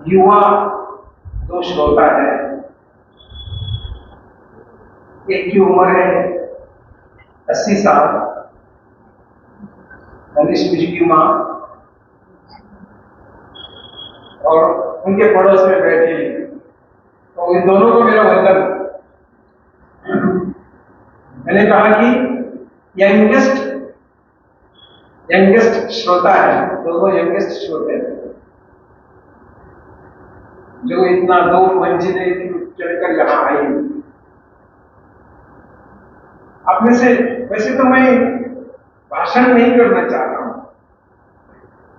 युवा जो श्रोता है, एक की उम्र है 80 साल, मनीष मिश्र की मां, और उनके पड़ोस में बैठी, तो इन दोनों को मेरा वंदन। मैंने कहा कि यंगेस्ट श्रोता है, दोनों यंगेस्ट श्रोते हैं, जो इतना दूर मंजिलें चढ़कर यहां आई। आप में से वैसे तो मैं भाषण नहीं करना चाह रहा हूं,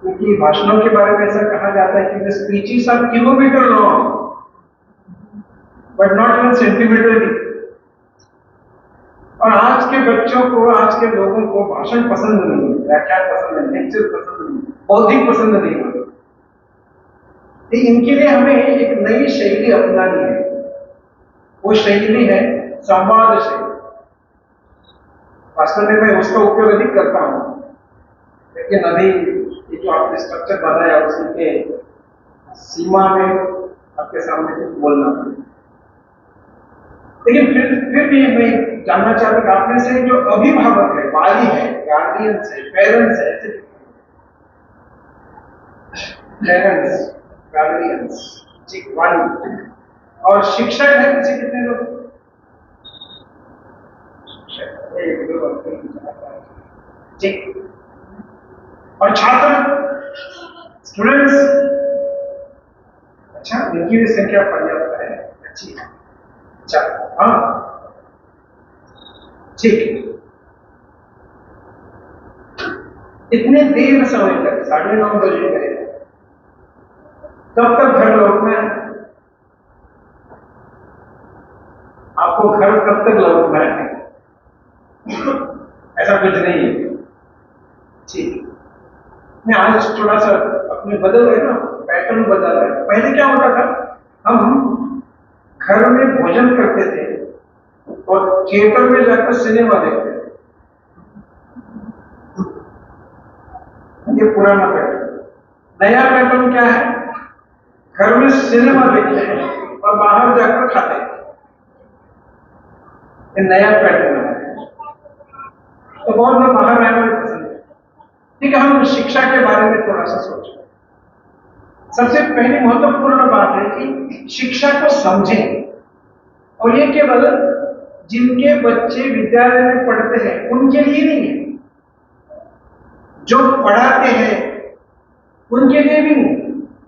क्योंकि भाषणों के बारे में ऐसा कहा जाता है कि the speeches are kilometre long but not in centimetre. और आज के बच्चों को, आज के लोगों को भाषण पसंद नहीं है, व्याख्यान पसंद नहीं, लेक्चर पसंद नहीं, बौद्धिक पसंद नहीं होता। इनके लिए हमें एक नई शैली अपनानी है। वो शैली है संवाद शैली। वास्तव में मैं उसका उपयोग अधिक करता हूं, लेकिन अभी ये जो आपने स्ट्रक्चर बनाया उसके सीमा में आपके सामने कुछ बोलना पड़ेगा। लेकिन फिर भी मैं जानना चाहता हूं, आप में से जो अभिभावक है, वाली है, गार्डियंस है, पेरेंट्स है, पेरेंट्स, गार्डियंस, ठीक, वाली, और शिक्षक है मुझे कितने लोग? ठीक, और छात्र, स्टूडेंट्स, अच्छा, इनकी भी संख्या पर्याप्त है, अच्छी है। अच्छा, हाँ, ठीक। इतने देर समय तक 9:30 बजे गए, कब तक घर लौटना है? आपको घर कब तक लौटना है? ऐसा कुछ नहीं है, ठीक। मैं आज थोड़ा सा अपने बदल रहे ना, पैटर्न बदल रहे। पहले क्या होता था, हम घर में भोजन करते थे और थिएटर में जाकर सिनेमा देखते थे। ये पुराना पैटर्न। नया पैटर्न क्या है? घर में सिनेमा देखते हैं और बाहर जाकर खाते हैं। ये नया पैटर्न है। तो बहुत लोग बाहर रहना पसंद है। ठीक है, हम शिक्षा के बारे में थोड़ा सा सोचें। सबसे पहली महत्वपूर्ण बात है कि शिक्षा को समझें, और ये केवल जिनके बच्चे विद्यालय में पढ़ते हैं उनके लिए नहीं है, जो पढ़ाते हैं उनके लिए भी नहीं,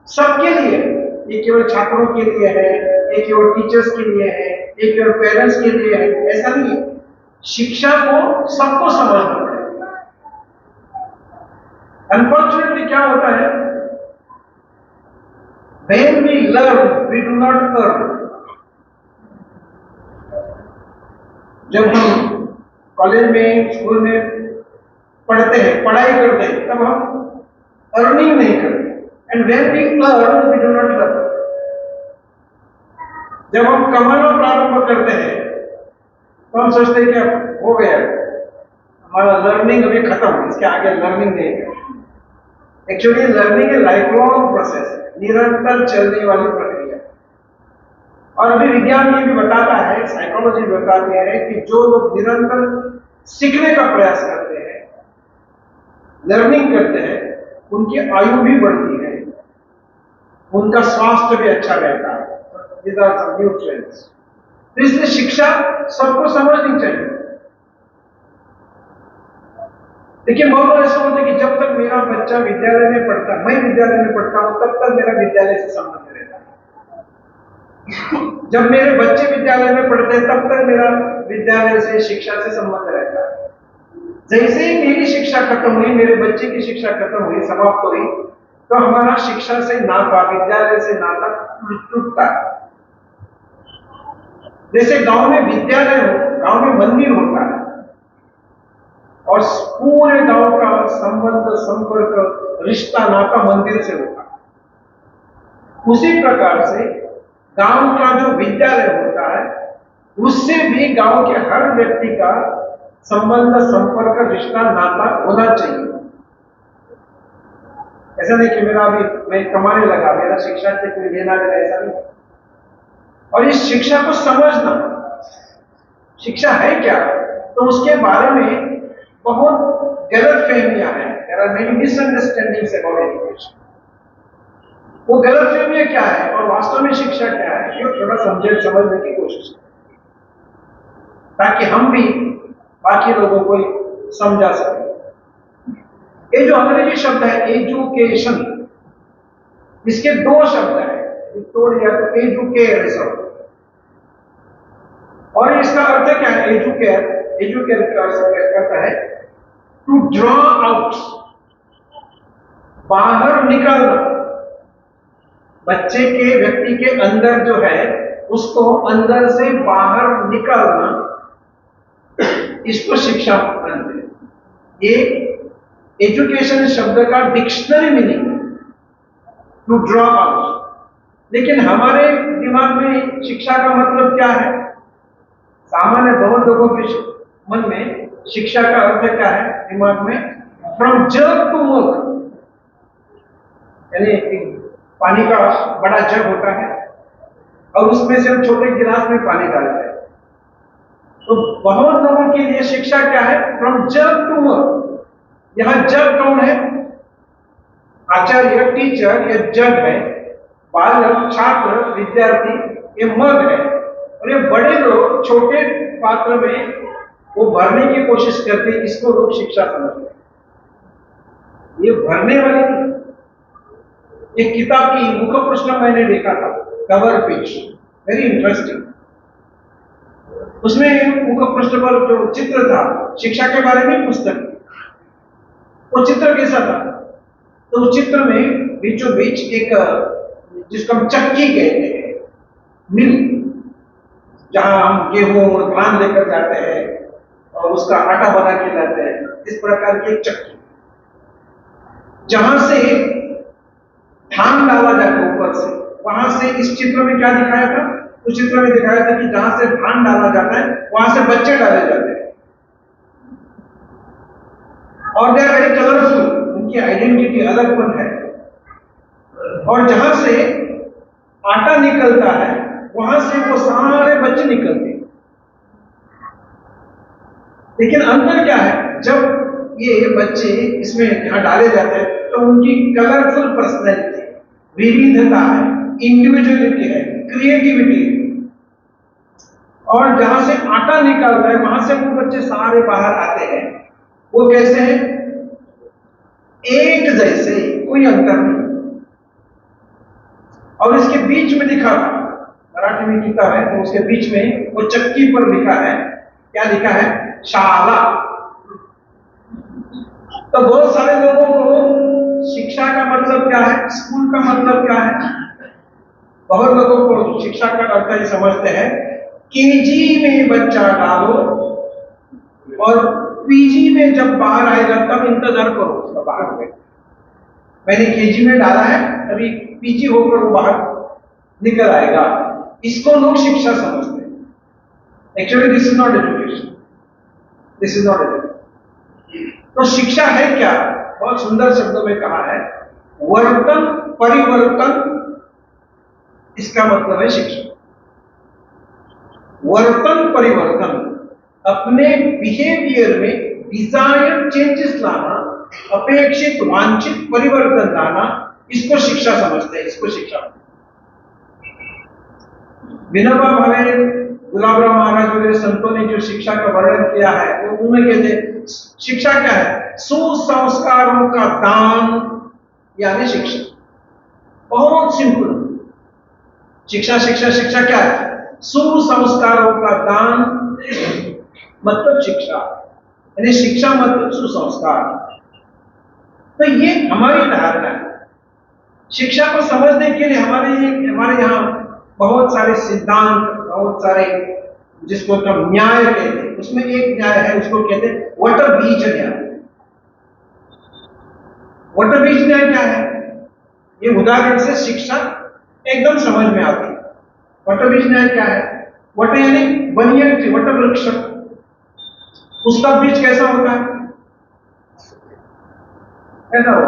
सबके लिए। ये केवल छात्रों के लिए है, ये केवल टीचर्स के लिए है, ये केवल पेरेंट्स के लिए है, ऐसा नहीं है। शिक्षा को सबको समझना पड़ेगा। अनफॉर्चुनेटली क्या होता है, when we learn we do not earn। जब हम कॉलेज में, स्कूल में पढ़ते हैं, पढ़ाई करते हैं, तब हम अर्निंग नहीं करते। And when we earn we do not learn. जब हम कमाना प्रारंभ करते हैं तो हम सोचते हैं कि अब हो गया, हमारा लर्निंग अभी खत्म, इसके आगे लर्निंग नहीं है। एक्चुअली लर्निंग ए लाइफ लॉन्ग प्रोसेस, निरंतर चलने वाली प्रक्रिया। और अभी विज्ञान ये भी बताता है, साइकोलॉजी बताती है कि जो लोग निरंतर सीखने का प्रयास करते हैं, लर्निंग करते हैं, उनकी आयु भी बढ़ती है, उनका स्वास्थ्य भी अच्छा रहता है। These are some new trends। तो इसलिए शिक्षा सबको समझनी चाहिए। लेकिन बहुत बार ऐसा होता है कि जब तक मेरा बच्चा विद्यालय में पढ़ता, मैं विद्यालय में पढ़ता हूं, तब तक मेरा विद्यालय से संबंध रहता है। जब मेरे बच्चे विद्यालय में पढ़ते हैं तब तक मेरा विद्यालय से, शिक्षा से संबंध रहता है। जैसे ही मेरी शिक्षा खत्म हुई, मेरे बच्चे की शिक्षा खत्म हुई, समाप्त हुई, तो हमारा शिक्षा से नाता, विद्यालय से नाता टूटता है। जैसे गांव में विद्यालय हो, गांव में मंदिर होता है, और पूरे गांव का संबंध, संपर्क, रिश्ता, नाता मंदिर से होता है। उसी प्रकार से गांव का जो विद्यालय होता है, उससे भी गांव के हर व्यक्ति का संबंध, संपर्क, रिश्ता, नाता होना चाहिए। ऐसा नहीं कि मेरा अभी मैं कमाने लगा, मेरा शिक्षा से कोई लेना देना, ऐसा नहीं। और इस शिक्षा को समझना, शिक्षा है क्या, तो उसके बारे में बहुत गलत फहमियां हैं। There are many misunderstandings about education. वो गलत फहमियां क्या है और वास्तव में शिक्षा क्या है, ये थोड़ा समझने की कोशिश करें, ताकि हम भी बाकी लोगों को समझा सकें। ये जो अंग्रेजी शब्द है एजुकेशन, इसके दो शब्द हैं, तोड़ दिया तो एजुकेयर शब्द, और इसका अर्थ क्या है? एजुकेयर का अर्थ करता है टू ड्रॉ आउट, बाहर निकालना। बच्चे के, व्यक्ति के अंदर जो है उसको अंदर से बाहर निकालना, इसको शिक्षा मानते हैं। ये एजुकेशन शब्द का dictionary meaning to draw out. लेकिन हमारे दिमाग में शिक्षा का मतलब क्या है? सामान्य बहुत लोगों के मन में शिक्षा का अर्थ क्या है दिमाग में? फ्रॉम जग टू मग, यानी पानी का बड़ा जग होता है और उसमें से हम छोटे गिलास में पानी डालते हैं। तो बहुत लोगों के लिए शिक्षा क्या है? फ्रॉम जग टू मग। यहां जग कौन है? आचार्य, टीचर, ये जग है। बालक, छात्र, विद्यार्थी, ये मग है। और ये बड़े लोग छोटे पात्र में वो भरने की कोशिश करते हैं, इसको लोग शिक्षा समझते हैं। ये भरने वाली नहीं। एक किताब की मुख प्रश्न मैंने देखा था, कवर पेज, वेरी इंटरेस्टिंग। उसमें मुख प्रश्न पर जो चित्र था, शिक्षा के बारे में पुस्तक, वो चित्र कैसा था? तो उस चित्र में बीचों बीच एक, जिसको हम चक्की कहते हैं, मिल, जहां हम गेहूं और धान लेकर जाते हैं और उसका आटा बना के लाते हैं, इस प्रकार की एक चक्की, जहां से धान डाला जाता है ऊपर से। वहां से इस चित्र में क्या दिखाया था? उस चित्र में दिखाया था कि जहां से धान डाला जाता है वहां से बच्चे डाले जाते हैं, और दे आर वेरी कलरफुल, उनकी आइडेंटिटी अलगपन है। और जहां से आटा निकलता है वहां से वो सारे बच्चे निकलते हैं। लेकिन अंतर क्या है? जब ये बच्चे इसमें यहां डाले जाते हैं तो उनकी कलरफुल पर्सनैलिटी, विविधता है, इंडिविजुअलिटी है, क्रिएटिविटी है। और जहां से आटा निकलता है वहां से वो बच्चे सारे बाहर आते हैं। वो कैसे हैं? एक जैसे, कोई अंतर नहीं। और इसके बीच में लिखा था, मराठी में किताब है तो उसके बीच में वो चक्की पर लिखा है, क्या लिखा है? शाला। तो बहुत सारे लोगों को शिक्षा का मतलब क्या है, स्कूल का मतलब क्या है, बहुत लोगों को शिक्षा का अर्थ ही समझते हैं केजी में बच्चा डालो और पीजी में जब बाहर आएगा तब इंतजार करो उसका बाहर में। मैंने केजी में डाला है, अभी पीजी होकर वो बाहर निकल आएगा, इसको लोग शिक्षा समझते हैं। Actually this is not education, this is not education. तो शिक्षा है क्या? बहुत सुंदर शब्दों में कहा है, वर्तन परिवर्तन, इसका मतलब है शिक्षा। वर्तन परिवर्तन, अपने बिहेवियर में डिजायर्ड चेंजेस लाना, अपेक्षित वांछित परिवर्तन लाना, इसको शिक्षा समझते हैं, इसको शिक्षा। विनोबा भावे, गुलाबराव महाराज वगैरह संतों ने जो शिक्षा का वर्णन किया है वो उन्होंने कहते शिक्षा क्या है? सुसंस्कारों का दान, यानी शिक्षा। बहुत सिंपल। शिक्षा शिक्षा शिक्षा क्या है? सुसंस्कारों का दान मतलब शिक्षा, यानी शिक्षा मतलब सुसंस्कार। तो ये हमारी धारणा है। शिक्षा को समझने के लिए हमारे यहाँ बहुत सारे सिद्धांत, बहुत सारे, जिसको हम न्याय कहते हैं, उसमें एक न्याय है, उसको कहते हैं वटबीज न्याय। वटबीज न्याय क्या है? ये उदाहरण से शिक्षा एकदम समझ में आती है। वटबीज न्याय क्या है? वट यानी बनियन ट्री, वट वृक्ष, उसका बीज कैसा होता है? ऐसा हो,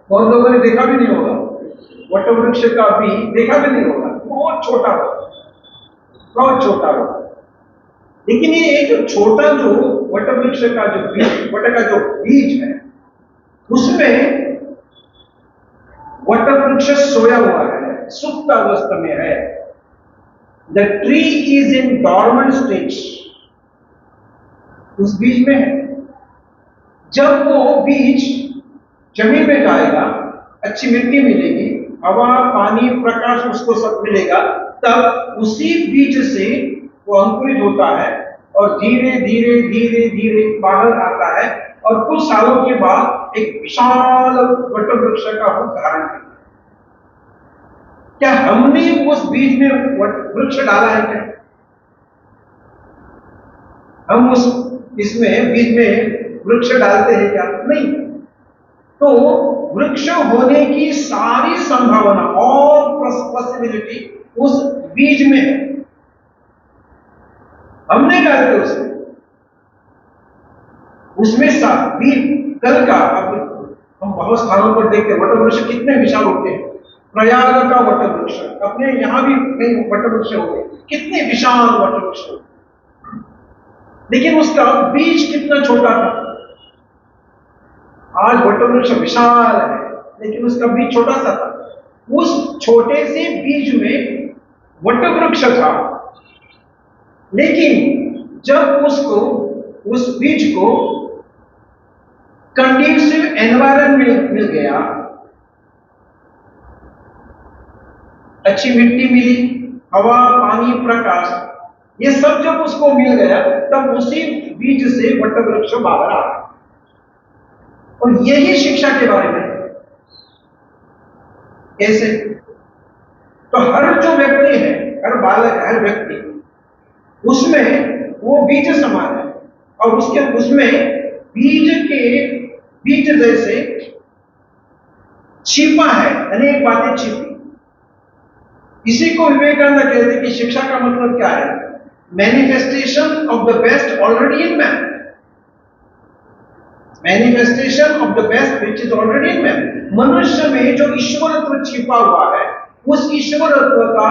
बहुत लोगों ने देखा भी नहीं होगा, वट वृक्ष का बीज देखा भी नहीं होगा, बहुत छोटा होगा, बहुत छोटा होगा। लेकिन ये एक जो छोटा जो वट वृक्ष का जो बीज, वट का जो बीज है, उसमें वट वृक्ष सोया हुआ है, सुप्त अवस्था में है। The tree is in dormant stage, उस बीज में है। जब वो बीज जमीन में जाएगा, अच्छी मिट्टी मिलेगी, हवा पानी प्रकाश उसको सब मिलेगा, तब उसी बीज से वो अंकुरित होता है और धीरे धीरे धीरे धीरे बाहर आता है और कुछ सालों के बाद एक विशाल वट वृक्ष का रूप धारण करता है। क्या हमने उस बीज में वृक्ष डाला है क्या? हम उस इसमें बीज में वृक्ष डालते हैं क्या? नहीं। तो वृक्ष होने की सारी संभावना और पॉसिबिलिटी उस बीज में है, हमने डालते उसमें बीज कल का। अब हम बहुत स्थानों पर देखते हैं वट वृक्ष कितने विशाल होते हैं। प्रयाग का वट वृक्ष, अपने यहां भी वट वृक्ष हो गए, कितने विशाल वट वृक्ष हो, लेकिन उसका बीज कितना छोटा था। आज वट वृक्ष विशाल है, लेकिन उसका बीज छोटा सा था। उस छोटे से बीज में वट वृक्ष था, लेकिन जब उसको, उस बीज को कंडीसिव एनवायरनमेंट मिल गया, अच्छी मिट्टी मिली, हवा पानी प्रकाश, ये सब जब उसको मिल गया, तब उसी बीज से वट वृक्ष बाहर आ गया। और यही शिक्षा के बारे में कैसे, तो हर जो व्यक्ति है, हर बालक, हर व्यक्ति, उसमें वो बीज समान है और उसमें बीज जैसे छिपा है, अनेक बातें छिपी। इसी को विवेकानंद कहते हैं कि शिक्षा का मतलब क्या है? Manifestation of the best already in man, manifestation of the best which is already in man. मनुष्य में जो ईश्वरत्व छिपा हुआ है, उस ईश्वरत्व का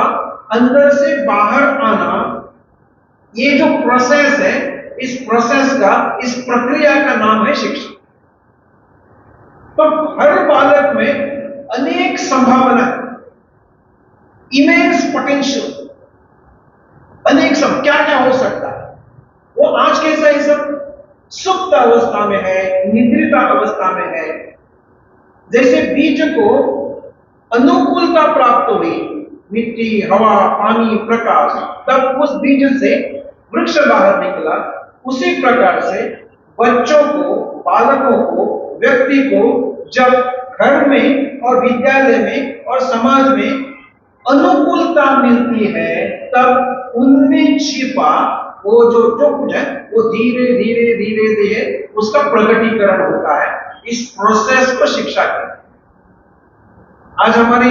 अंदर से बाहर आना, ये जो प्रोसेस है, इस प्रोसेस का, इस प्रक्रिया का नाम है शिक्षा। तो हर बालक में अनेक संभावना, इमेंस पोटेंशियल, अनेक सब क्या क्या हो सकता है। वो आज कैसा है, सब सुप्त अवस्था में है, निद्रिता अवस्था में है। जैसे बीज को अनुकूलता प्राप्त हुई, मिट्टी हवा पानी प्रकाश, तब उस बीज से वृक्ष बाहर निकला। उसी प्रकार से बच्चों को, बालकों को, व्यक्ति को जब घर में और विद्यालय में और समाज में अनुकूलता मिलती है, तब उनमें छिपा वो जो कुछ है, वो धीरे धीरे धीरे धीरे उसका प्रकटीकरण होता है। इस प्रोसेस को शिक्षा कहते हैं। आज हमारे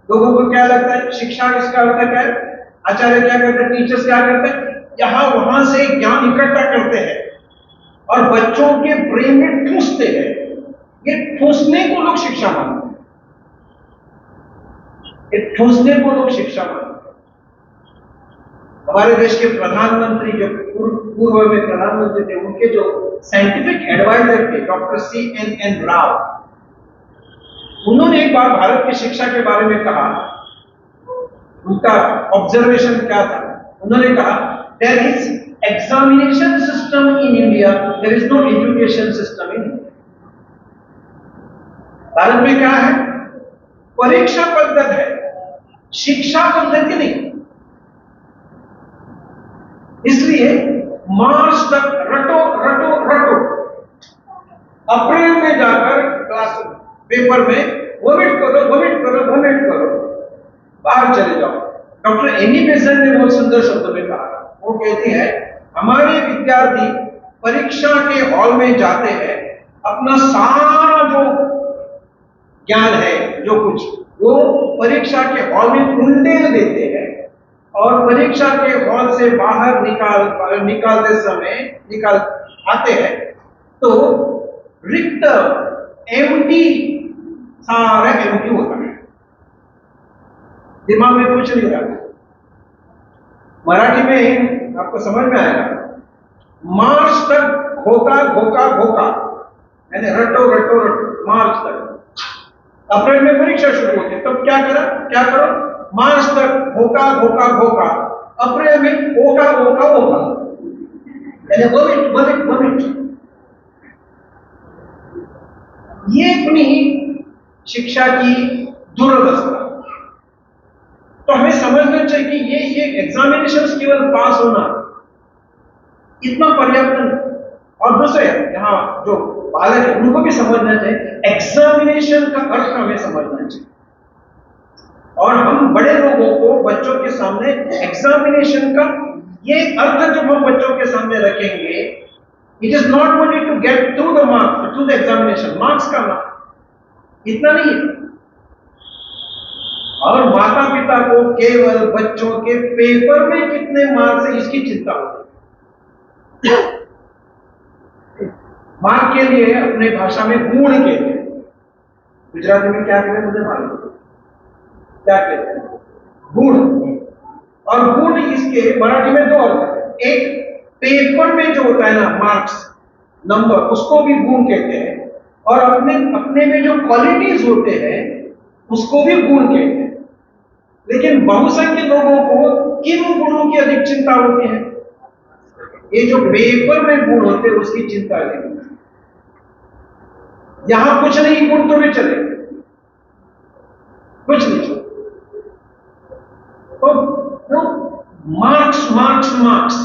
लोगों को क्या लगता है, शिक्षा इसका अर्थ क्या है? आचार्य क्या करते हैं, टीचर्स क्या करते हैं, यहां वहां से ज्ञान इकट्ठा करते हैं और बच्चों के ब्रेन में ठूसते हैं। ये ठूसने को लोग शिक्षा मानते हैं, ये ठूसने को लोग शिक्षा मानते हैं। हमारे देश के प्रधानमंत्री, जो पूर्व में प्रधानमंत्री थे, उनके जो साइंटिफिक एडवाइजर थे डॉक्टर C.N.N. राव, उन्होंने एक बार भारत की शिक्षा के बारे में कहा। उनका ऑब्जर्वेशन क्या था? उन्होंने कहा, there is examination system in India, there is no education system in India. Bharat में क्या है? परीक्षा पद्धति है, शिक्षा पद्धति नहीं। इसलिए मार्च तक रटो रटो रटो, अप्रैल में जाकर क्लास पेपर में वोमिट करो वोमिट करो वोमिट करो, बाहर चले जाओ। डॉक्टर एनी बेसेंट ने बहुत सुंदर शब्दों में कहा, वो कहती है, हमारे विद्यार्थी परीक्षा के हॉल में जाते हैं, अपना सारा जो ज्ञान है, जो कुछ, वो परीक्षा के हॉल में उंडेल देते हैं और परीक्षा के हॉल से बाहर निकालते समय आते हैं तो रिक्त एम्प्टी सारा एम्प्टी होता है, दिमाग में कुछ नहीं रहता। मराठी में आपको समझ में आएगा, मार्च तक घोका घोका घोका, यानी रटो रटो रटो मार्च तक। अप्रैल में परीक्षा शुरू होती है, तब क्या करो, मार्च तक घोका घोका घोका, अप्रैल में ओका ओका ओका, यानी वमिट। ये अपनी शिक्षा की दुर्दशा। तो हमें समझना चाहिए कि ये एग्जामिनेशन केवल पास होना इतना पर्याप्त नहीं। और दूसरे यहाँ जो बालक है उनको भी समझना चाहिए एग्जामिनेशन का अर्थ हमें समझना चाहिए। और हम बड़े लोगों को बच्चों के सामने एग्जामिनेशन का ये अर्थ जब हम बच्चों के सामने रखेंगे, it is not only to get through the marks, through the examination, marks का ना इतना नहीं है। और माता पिता को केवल बच्चों के पेपर में कितने मार्क्स है इसकी चिंता होती है। मार्क के लिए अपने भाषा में गुण कहते हैं, गुजराती में क्या कहते हैं मुझे मालूम, क्या कहते हैं, गुण। और गुण इसके मराठी में दो अर्थ है, एक पेपर में जो होता है ना मार्क्स नंबर, उसको भी गुण कहते हैं, और अपने में जो क्वालिटीज होते हैं उसको भी गुण कहते हैं। लेकिन बहुसंख्य लोगों को किन गुणों की अधिक चिंता होती है? ये जो पेपर में गुण होते हैं उसकी चिंता नहीं। यहां कुछ नहीं, गुण तो भी चले, कुछ नहीं चले। तो मार्क्स मार्क्स मार्क्स,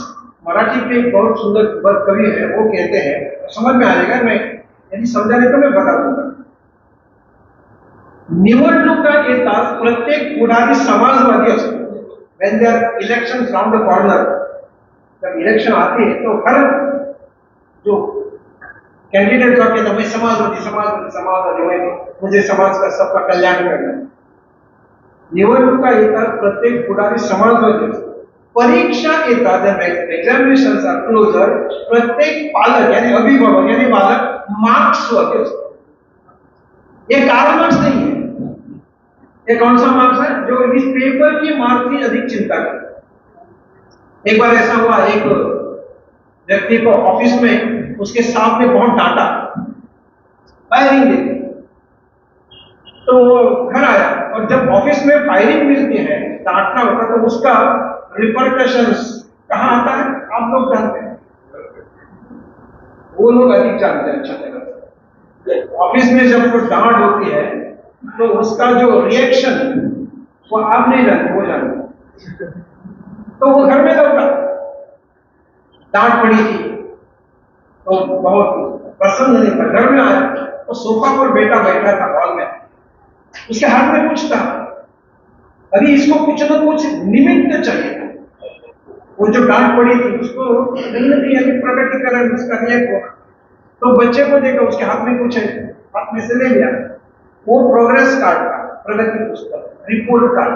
मराठी के एक बहुत सुंदर कवि है, वो कहते हैं, समझ में आ जाएगा, मैं यदि समझाने तो मैं बता दूंगा। निवडणुका येताच प्रत्येक पुढारी समाजवादी असतो। When there are elections round the corner, जब इलेक्शन आती है तो हर जो कैंडिडेट होते हैं मैं समाजवादी समाजवादी समाजवादी, मुझे समाज का सबका कल्याण करना है। निवडणुका येताच प्रत्येक पुढारी समाजवादी असतो। परीक्षा येतात, जब एग्जामिनेशन्स आर क्लोजर, प्रत्येक पालक यानी अभिभावक यानी बालक मार्क्स वादी असतो। ये कारण मार्क्स नहीं है, ये कौन सा मार्क्स है? जो इस पेपर की मार्क्स की अधिक चिंता करता। एक बार ऐसा हुआ, एक व्यक्ति को ऑफिस में उसके स्टाफ ने बहुत डांटा, फायरिंग दी, तो वो घर आया, और जब ऑफिस में फायरिंग मिलती है, डांटना होता है, तो उसका रिपरकशंस कहां आता है आप लोग जानते हैं, वो लोग अधिक जानते हैं अच्छा तरह से। ऑफिस में जब कोई डांट होती है तो उसका जो रिएक्शन वो आप नहीं जानते, वो जानते। तो वो घर में लौटा, डांट पड़ी थी तो बहुत पसंद नहीं था, घर में आया तो सोफा पर बेटा बैठा था हॉल में, उसके हाथ में कुछ था, अभी इसको कुछ ना कुछ निमित्त चाहिए था। वो जो डांट पड़ी थी उसको कहीं ना कहीं अभी प्रकटीकरण उसका रिएक्ट हुआ, तो बच्चे को देखा उसके हाथ में कुछ है, हाथ में से ले लिया, वो प्रोग्रेस कार्ड था, प्रगति पुस्तक, रिपोर्ट कार्ड।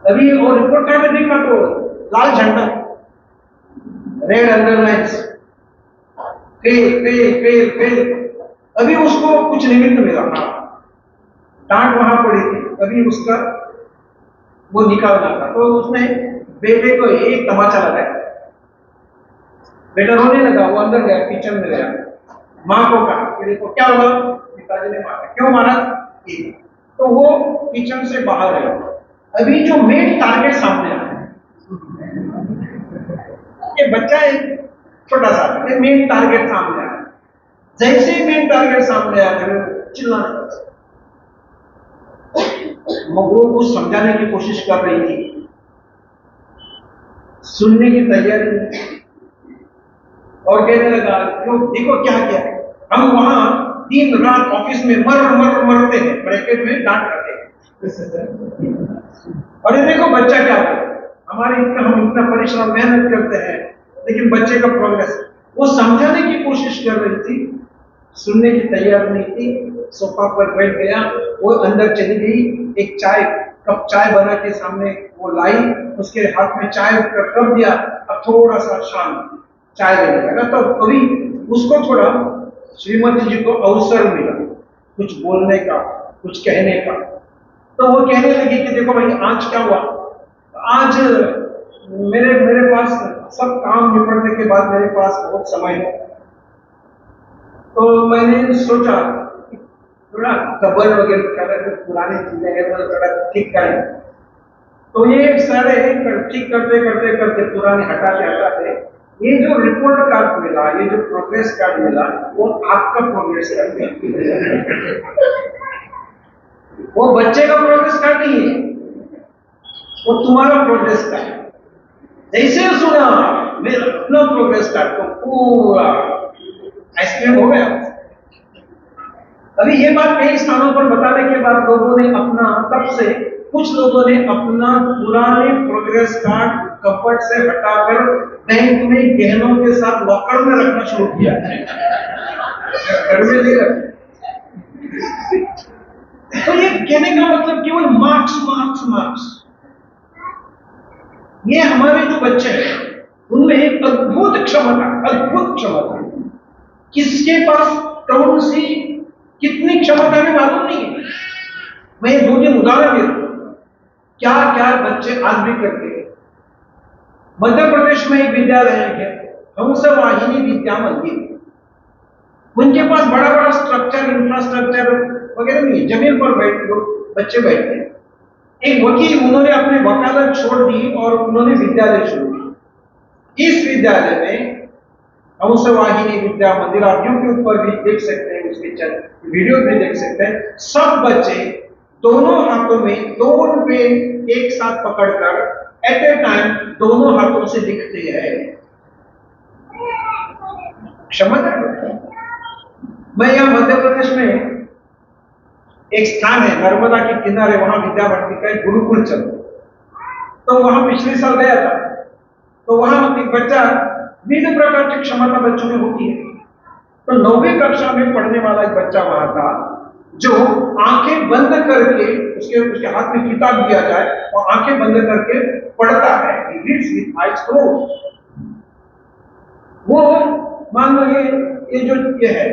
अभी वो रिपोर्ट कार्ड में देखा तो लाल झंडा, red underlines, fail fail fail fail. अभी उसको कुछ निमित्त मिला, डांट वहां पड़ी थी, अभी उसका वो निकालना था, तो उसने बेटे को एक तमाचा लगाया, बेटा रोने लगा, वो अंदर गया, किचन में गया, माँ को कहा कि देखो क्या हुआ, पिताजी ने मारा, क्यों मारा, तो वो किचन से बाहर आया। अभी जो मेन टारगेट सामने आया, ये बच्चा एक छोटा सा, ये मेन टारगेट सामने आया, जैसे ही मेन टारगेट सामने आया चिल्लाने लगा। वो कुछ समझाने की कोशिश कर रही थी, सुनने की तैयारी नहीं, और कहने लगा क्यों, देखो क्या किया, हम वहां दिन रात ऑफिस में मरते हैं, ब्रैकेट में डांट खाते हैं, और ये देखो बच्चा क्या हो, हम इतना परिश्रम मेहनत करते हैं, लेकिन बच्चे का प्रोग्रेस। वो समझाने की कोशिश कर रही थी, सुनने की तैयार नहीं थी, सोफा पर बैठ गया, वो अंदर चली गई, एक कप चाय बना के सामने वो लाई, उसके हाथ में चाय का कप दिया, अब थोड़ा सा शांत चाय देने लगा, तो कभी उसको थोड़ा श्रीमती जी को अवसर मिला, कुछ बोलने का, कुछ कहने का। तो वो कहने लगी कि देखो भाई आज क्या हुआ, आज मेरे मेरे पास सब काम निपटने के बाद मेरे पास बहुत समय है, तो मैंने सोचा थोड़ा कबर्ड वगैरह कर पुरानी चीजें हैं वो थोड़ा ठीक करें। तो ये सारे ठीक करते करते करते पुराने हटाते ये जो रिपोर्ट कार्ड मिला, ये जो प्रोग्रेस कार्ड मिला, वो आपका प्रोग्रेस कार्ड वो बच्चे का प्रोग्रेस कार्ड नहीं है, वो तुम्हारा प्रोग्रेस कार्ड। जैसे सुना मेरा अपना प्रोग्रेस कार्ड तो पूरा आइसक्रीम हो गया। अभी ये बात कई स्थानों पर बताने के बाद लोगों ने अपना, तब से कुछ लोगों ने अपना पुराने प्रोग्रेस कार्ड कपट से हटाकर बैंक में गहनों के साथ लॉकर में रखना शुरू किया। घर में नहीं रखते। तो ये कहने का मतलब केवल मार्क्स मार्क्स मार्क्स। ये हमारे जो बच्चे हैं उनमें एक अद्भुत क्षमता किसके पास कौन सी कितनी क्षमता में मालूम नहीं है। मैं ये 2-3 उदाहरण दे रहा हूं, क्या क्या बच्चे आज भी करते हैं। मध्य प्रदेश में एक विद्यालय है हंसवाहिनी विद्या मंदिर। उनके पास बड़ा बड़ा स्ट्रक्चर, इंफ्रास्ट्रक्चर वगैरह नहीं है, जमीन पर बच्चे बैठते हैं। एक वकील, उन्होंने अपनी वकालत छोड़ दी और उन्होंने विद्यालय शुरू की। इस विद्यालय में हंसवाहिनी विद्या मंदिर, आप यूट्यूब पर भी देख सकते हैं, उसके वीडियो भी देख सकते हैं। सब बच्चे दोनों हाथों में 2 पेन एक साथ पकड़कर एट ए टाइम दोनों हाथों से लिखते हैं। क्षमता। मैं यहां मध्य प्रदेश में एक स्थान है नर्मदा के किनारे, वहां विद्याभट्टी का एक गुरुकुल चलता, तो वहां पिछले साल गया था। तो वहां एक बच्चा, विभिन्न प्रकार की क्षमता बच्चों में होती है, तो 9वीं कक्षा में पढ़ने वाला एक बच्चा वहां था जो आंखें बंद करके, उसके हाथ में किताब दिया जाए और आंखें बंद करके पढ़ता है। He reads with eyes closed। वो मान लो ये जो ये है,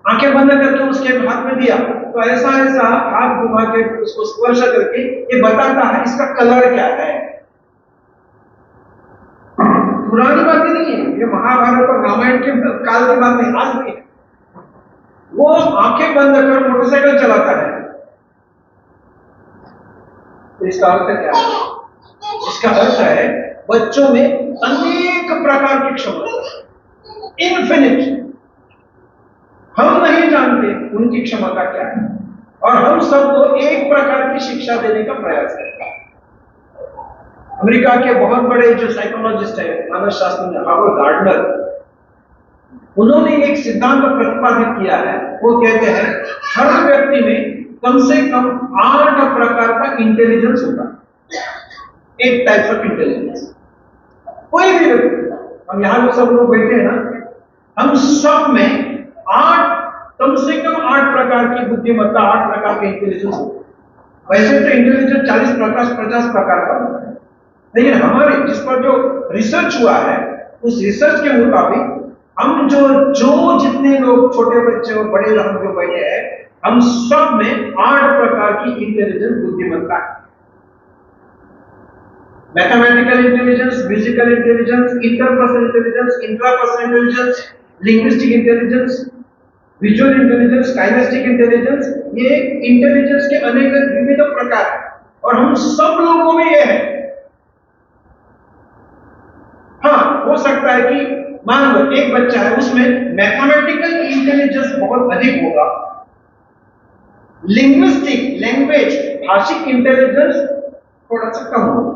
आंखें बंद करके उसके हाथ में दिया, तो ऐसा ऐसा हाथ घुमा के उसको स्पर्श करके ये बताता है इसका कलर क्या है। पुरानी बातें नहीं है, ये महाभारत और रामायण के काल की बात नहीं, आज भी वो आंखें बंद कर मोटरसाइकिल चलाता है। तो इसका अर्थ क्या है? इसका अर्थ है बच्चों में अनेक प्रकार की क्षमता, इन्फिनिट। हम नहीं जानते उनकी क्षमता क्या है, और हम सबको एक प्रकार की शिक्षा देने का प्रयास करते हैं। अमेरिका के बहुत बड़े जो साइकोलॉजिस्ट है, मानसशास्त्री हार्वर्ड गार्डनर, उन्होंने एक सिद्धांत प्रतिपादित किया है। वो कहते हैं हर व्यक्ति में कम से कम 8 प्रकार का इंटेलिजेंस होता है, 8 टाइप्स ऑफ इंटेलिजेंस। कोई भी व्यक्ति, हम यहां जो सब लोग बैठे हैं ना, हम सब में 8, कम से कम 8 प्रकार की बुद्धिमत्ता, 8 प्रकार के इंटेलिजेंस होता है। वैसे तो इंटेलिजेंस 40 प्रकार 50 प्रकार का होता है, लेकिन हमारे जिस पर जो रिसर्च हुआ है, उस रिसर्च के मुताबिक हम जो जितने लोग, छोटे बच्चे और बड़े हम जो बैठे हैं, हम सब में 8 प्रकार की इंटेलिजेंस, बुद्धिमत्ता है। Mathematical intelligence, musical intelligence, interpersonal intelligence, intrapersonal intelligence, linguistic intelligence, visual intelligence, kinesthetic intelligence, ये इंटेलिजेंस के अनेक विविध प्रकार हैं और हम सब लोगों में ये है। हाँ, हो सकता है कि मान लो एक बच्चा है, उसमें मैथमेटिकल इंटेलिजेंस बहुत अधिक होगा, लिंग्विस्टिक, लैंग्वेज, भाषिक इंटेलिजेंस थोड़ा सा कम होगा।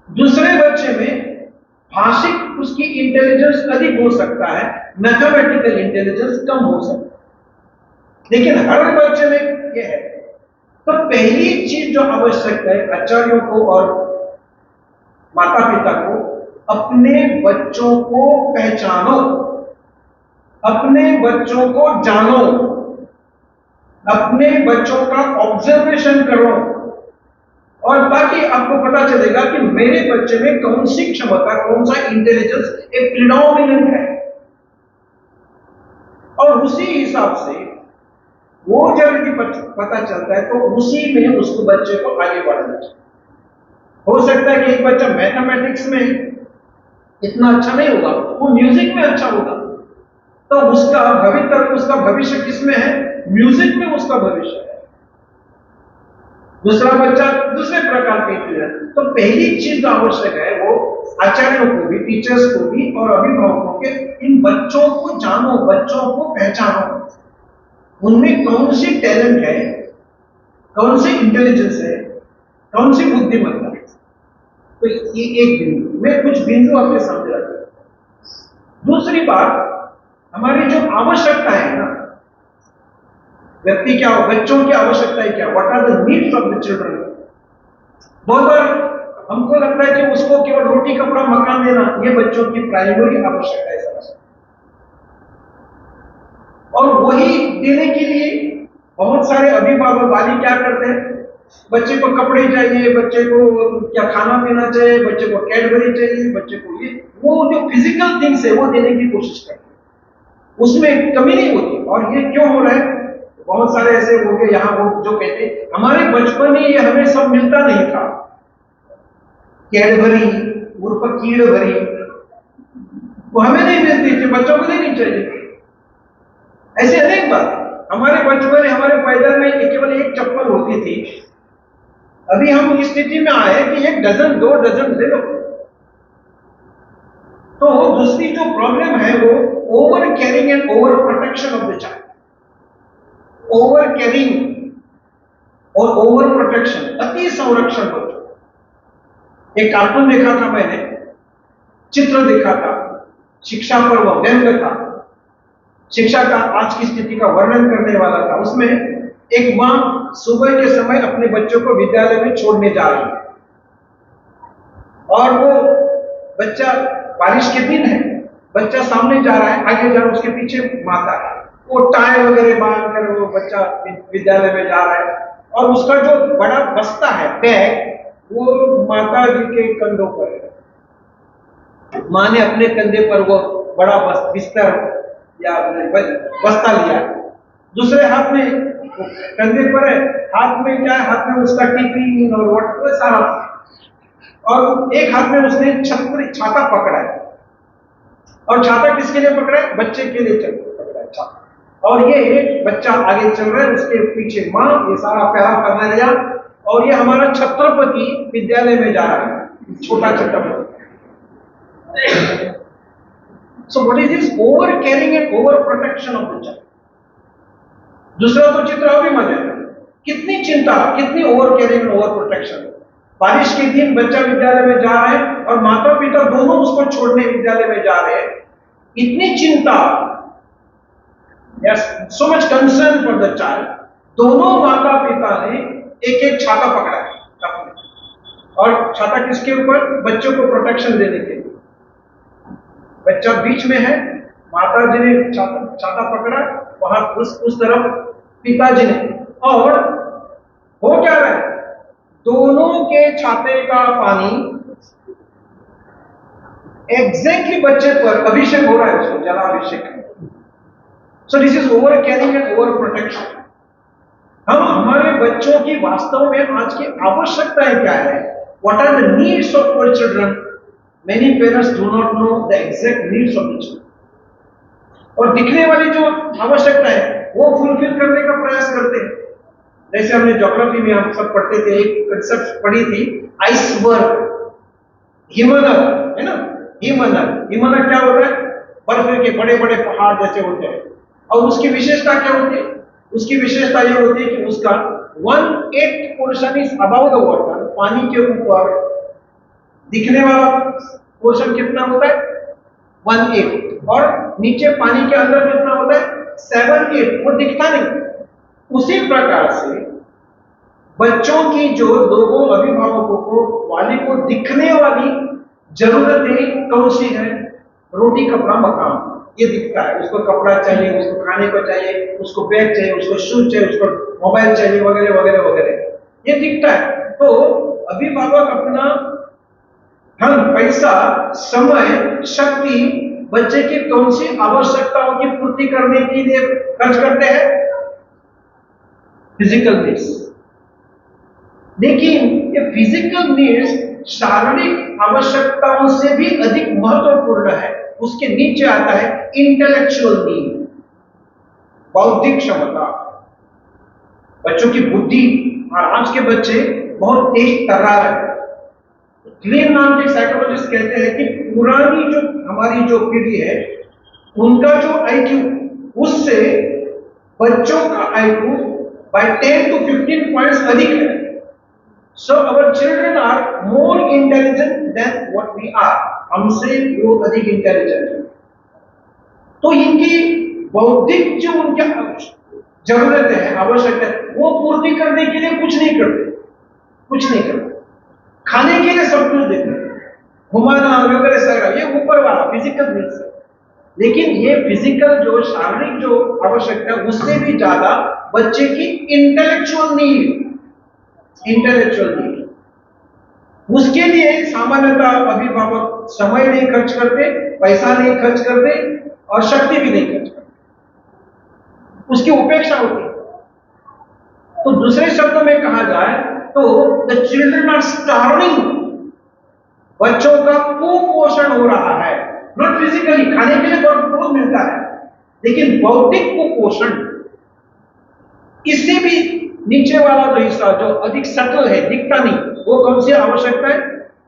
दूसरे बच्चे में भाषिक उसकी इंटेलिजेंस अधिक हो सकता है, मैथमेटिकल इंटेलिजेंस कम हो सकता है, लेकिन हर बच्चे में यह है। तो पहली चीज जो आवश्यक है आचार्यों को और माता पिता को, अपने बच्चों को पहचानो, अपने बच्चों को जानो, अपने बच्चों का ऑब्जर्वेशन करो, और ताकि आपको पता चलेगा कि मेरे बच्चे में कौन सी क्षमता, कौन सा इंटेलिजेंस एक प्रिडोमिनेंट है, और उसी हिसाब से वो जब यदि पता चलता है तो उसी में उसको बच्चे को आगे बढ़ना चाहिए। हो सकता है कि एक बच्चा मैथमेटिक्स में इतना अच्छा नहीं होगा, वो म्यूजिक में अच्छा होगा, तो उसका भविष्य किसमें है? म्यूजिक में उसका भविष्य है। दूसरा बच्चा दूसरे प्रकार के है। तो पहली चीज जो आवश्यक है वो आचार्यों को भी, टीचर्स को भी और अभिभावकों के, इन बच्चों को जानो, बच्चों को पहचानो, उनमें कौन सी टैलेंट है, कौन सी इंटेलिजेंस है, कौन सी बुद्धिमत्ता है। तो ये एक बिंदु, मैं कुछ बिंदु आपके सामने रखता। दूसरी बात, हमारी जो आवश्यकता है ना, व्यक्ति क्या हो, बच्चों की आवश्यकताएं क्या, what are the needs of the children. बहुत बार हमको लगता है कि उसको केवल रोटी कपड़ा मकान देना, ये बच्चों की प्राइमरी आवश्यकता है सबसे। और वही देने के लिए बहुत सारे अभिभावक वाली क्या करते हैं, बच्चे को कपड़े चाहिए, बच्चे को क्या खाना पीना चाहिए, बच्चे को कैडबरी चाहिए, बच्चे को ये वो जो फिजिकल थिंग्स है वो देने की कोशिश करते हैं, उसमें कमी नहीं होती। और ये क्यों हो रहा है? बहुत सारे ऐसे हो गए यहां वो जो कहते हैं हमारे बचपन में ये हमें सब मिलता नहीं था, कैडबरी उर्फ कीड़ भरी वो हमें नहीं मिलती थी, बच्चों को नहीं चाहिए। ऐसे अनेक बात, हमारे बचपन में हमारे पैदल में केवल एक चप्पल होती थी, अभी हम इस स्थिति में आए कि एक डजन, 2 डजन ले लो। तो दूसरी जो प्रॉब्लम है वो over carrying and over protection of the child. Over carrying और ओवर प्रोटेक्शन, अति संरक्षण बच्चों। एक कार्टून देखा था मैंने, चित्र देखा था, शिक्षा पर वह व्यंग था, शिक्षा का आज की स्थिति का वर्णन करने वाला था। उसमें एक मां सुबह के समय अपने बच्चों को विद्यालय में छोड़ने जा रही है, और वो बच्चा, बारिश के दिन है, बच्चा सामने जा रहा है, आगे जा रहा है, उसके पीछे माता है, वो टाई वगैरह बांध कर वो बच्चा विद्यालय में जा रहा है, और उसका जो बड़ा बस्ता है, बैग, वो माता जी के कंधों पर है। मां ने अपने कंधे पर वो बड़ा बिस्तर या बस्ता लिया, दूसरे हाथ में कंधे पर है, हाथ में क्या है, हाथ में उसका टिफिन और वो सारा, और एक हाथ में उसने छाता पकड़ा है। और छाता किसके लिए पकड़ा है? बच्चे के लिए पकड़ा है छाता। और ये बच्चा आगे चल रहा है, उसके पीछे मां, ये सारा प्यारा करने लिया, और ये हमारा छत्रपति विद्यालय में जा रहा है, छोटा Chhatrapati. So what is this over carrying and over protection of the child? दूसरा तो चित्र अभी मजे, कितनी चिंता, कितनी over carrying and over protection. बारिश के दिन बच्चा विद्यालय में जा रहा है और माता पिता दोनों उसको छोड़ने विद्यालय में जा रहे हैं, इतनी चिंता, yes, so much concern for the child। दोनों माता पिता ने एक एक छाता पकड़ा है, और छाता किसके ऊपर? बच्चों को प्रोटेक्शन देने के लिए। बच्चा बीच में है, माता जी ने छाता पकड़ा, वहां उस तरफ पिताजी ने, और हो क्या रहा है, दोनों के छाते का पानी एग्जैक्टली बच्चे पर अभिषेक हो रहा है, उसको जलाभिषेक। So this is over carrying and over protection. हम हमारे बच्चों की वास्तव में आज की आवश्यकताएं क्या है? What are the needs of our children? Many parents do not know the exact needs of the children. और दिखने वाली जो आवश्यकता है वो फुलफिल करने का प्रयास करते हैं। जैसे हमने ज्योग्राफी में हम सब पढ़ते थे, एक कंसेप्ट पढ़ी थी, आइसबर्ग, हिमनद, है ना? हिमनद क्या होता है? बर्फ के बड़े बड़े पहाड़ जैसे होते हैं। और उसकी विशेषता क्या होती है? उसकी विशेषता यह होती है कि उसका 1/8 portion is above the water, पानी के ऊपर। दिखने वाला पोर्शन कितना होता है? 1/8, और नीचे पानी के अंदर कितना होता है? 7/8, वो दिखता नहीं। उसी प्रकार से बच्चों की जो लोगों, अभिभावकों को, वाली को दिखने वाली जरूरतें कौन सी है? रोटी कपड़ा मकान, ये दिखता है। उसको कपड़ा चाहिए, उसको खाने को चाहिए, उसको बैग चाहिए, उसको शूज चाहिए, उसको मोबाइल चाहिए, वगैरह वगैरह वगैरह, ये दिखता है। तो अभिभावक अपना धन, पैसा, समय, शक्ति बच्चे की कौन सी आवश्यकताओं की पूर्ति करने के लिए खर्च करते हैं? Physical needs. लेकिन ये फिजिकल नीड्स शारीरिक आवश्यकताओं से भी अधिक महत्वपूर्ण है। उसके नीचे आता है इंटेलेक्चुअल नीड, बौद्धिक क्षमता। बच्चों की बुद्धि, और आज के बच्चे बहुत तेज तर्रार है। ग्लेन नाम के साइकोलॉजिस्ट कहते हैं कि पुरानी जो हमारी जो पीढ़ी है, उनका जो आईक्यू, उससे बच्चों का आईक्यू बाय 10 to 15 पॉइंट्स अधिक है। So our children are more intelligent than what we are. हमसे वो अधिक इंटेलिजेंट है। तो इनकी बौद्धिक जो उनकी जरूरत है, आवश्यकता है, वो पूर्ति करने के लिए कुछ नहीं करते। खाने के लिए सब कुछ देते हैं, घुमाना वगैरह सारा, ये ऊपर वाला फिजिकल नीड्स है। लेकिन ये फिजिकल जो शारीरिक जो आवश्यकता है, उससे भी ज्यादा बच्चे की इंटेलेक्चुअल नीड, उसके लिए सामान्यतः अभिभावक समय नहीं खर्च करते, पैसा नहीं खर्च करते और शक्ति भी नहीं खर्च करते, उसकी उपेक्षा होती है। तो दूसरे शब्दों में कहा जाए तो द चिल्ड्रन आर स्टार्विंग। बच्चों का कुपोषण हो रहा है, नॉट फिजिकली, खाने के लिए बहुत मिलता है, लेकिन बौद्धिक कुपोषण। इससे भी नीचे वाला जो हिस्सा जो अधिक सटल है, दिखता नहीं, वो कौन सी आवश्यकता है?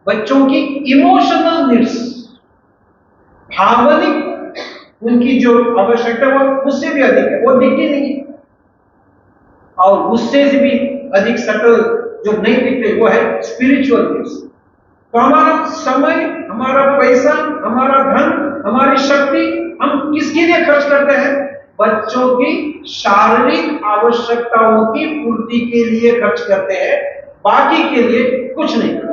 बच्चों की इमोशनल नीड्स, भावनिक उनकी जो आवश्यकता है वो उससे भी अधिक है, वो दिखती नहीं। और उससे भी अधिक सटल जो नहीं दिखते वो है स्पिरिचुअल नीड्स। तो हमारा समय, हमारा पैसा, हमारा धन, हमारी शक्ति हम किसके लिए खर्च करते हैं? बच्चों की शारीरिक आवश्यकताओं की पूर्ति के लिए खर्च करते हैं, बाकी के लिए कुछ नहीं करते।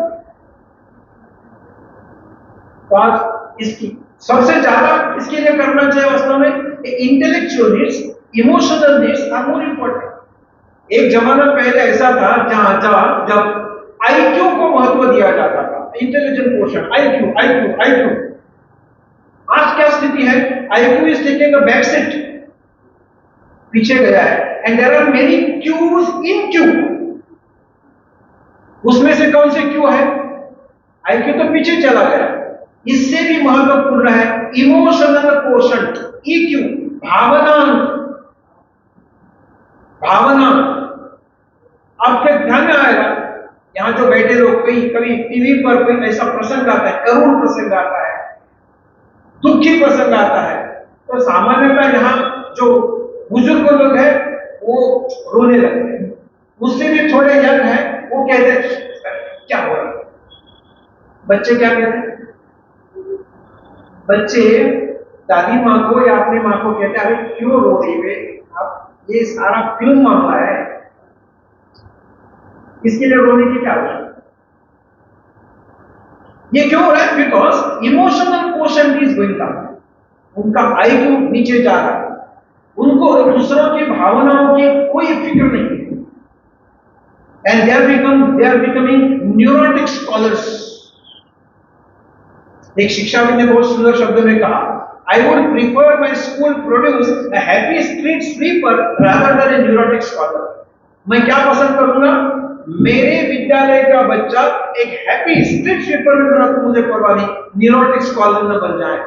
तो आज इसकी सबसे ज्यादा इसके लिए करना चाहिए वास्तव में intellectual needs, emotional needs are more important. एक जमाना पहले ऐसा था जब आईक्यू को महत्व दिया जाता था, इंटेलिजेंट क्वोटिएंट, आईक्यू। आज क्या स्थिति है? IQ is taking a back seat, पीछे गया है, and there are many Qs in queue. उसमें से कौन से क्यू है? आईक्यू तो पीछे चला गया। इससे भी महत्वपूर्ण है इमोशनल क्वोटिएंट, ईक्यू, भावना। आपके ध्यान में आएगा, यहां जो बैठे लोग, कभी टीवी पर कोई ऐसा प्रसंग आता है, करुण प्रसंग आता है, दुखी प्रसंग आता है, तो सामान्यतः यहां जो बुजुर्ग लोग हैं वो रोने लगते हैं। उससे भी थोड़े यंग हैं, वो कहते हैं क्या हो रहा है? बच्चे क्या कहते हैं? बच्चे दादी माँ को या अपनी माँ को कहते हैं, अरे क्यों रो रही है आप, ये सारा क्यों मामला है, इसके लिए रोने की क्या आवश्यकता? ये क्यों हो रहा है? Because emotional quotient is going down. उनका आईक्यू नीचे जा रहा है, उनको दूसरों की भावनाओं की कोई फिक्र नहीं है, and they are becoming neurotic scholars. एक शिक्षाविद ने बहुत सुंदर शब्दों में कहा, I would prefer my school produce a happy street sweeper rather than a neurotic scholar. मैं क्या पसंद करूंगा? मेरे विद्यालय का बच्चा एक हैप्पी स्ट्रीट स्वीपर में बना, तो मुझे परवाह नहीं, न्यूरोटिक स्कॉलर न बन जाए।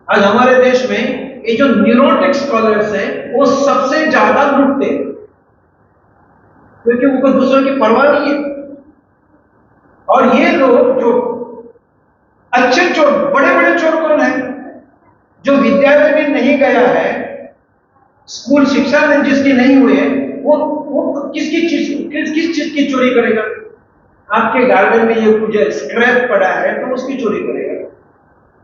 आज हमारे देश में ये जो न्यूरोटिक स्कॉलर्स हैं वो सबसे ज्यादा लूटते हैं, क्योंकि उनको दूसरों की परवाह नहीं है। और ये लोग जो अच्छे चोर, बड़े बड़े चोर कौन है? जो विद्यालय में नहीं गया है, स्कूल शिक्षा में जिसकी नहीं हुई है, वो किस चीज की चोरी करेगा? आपके गार्डन में ये कुछ स्क्रैप पड़ा है तो उसकी चोरी करेगा।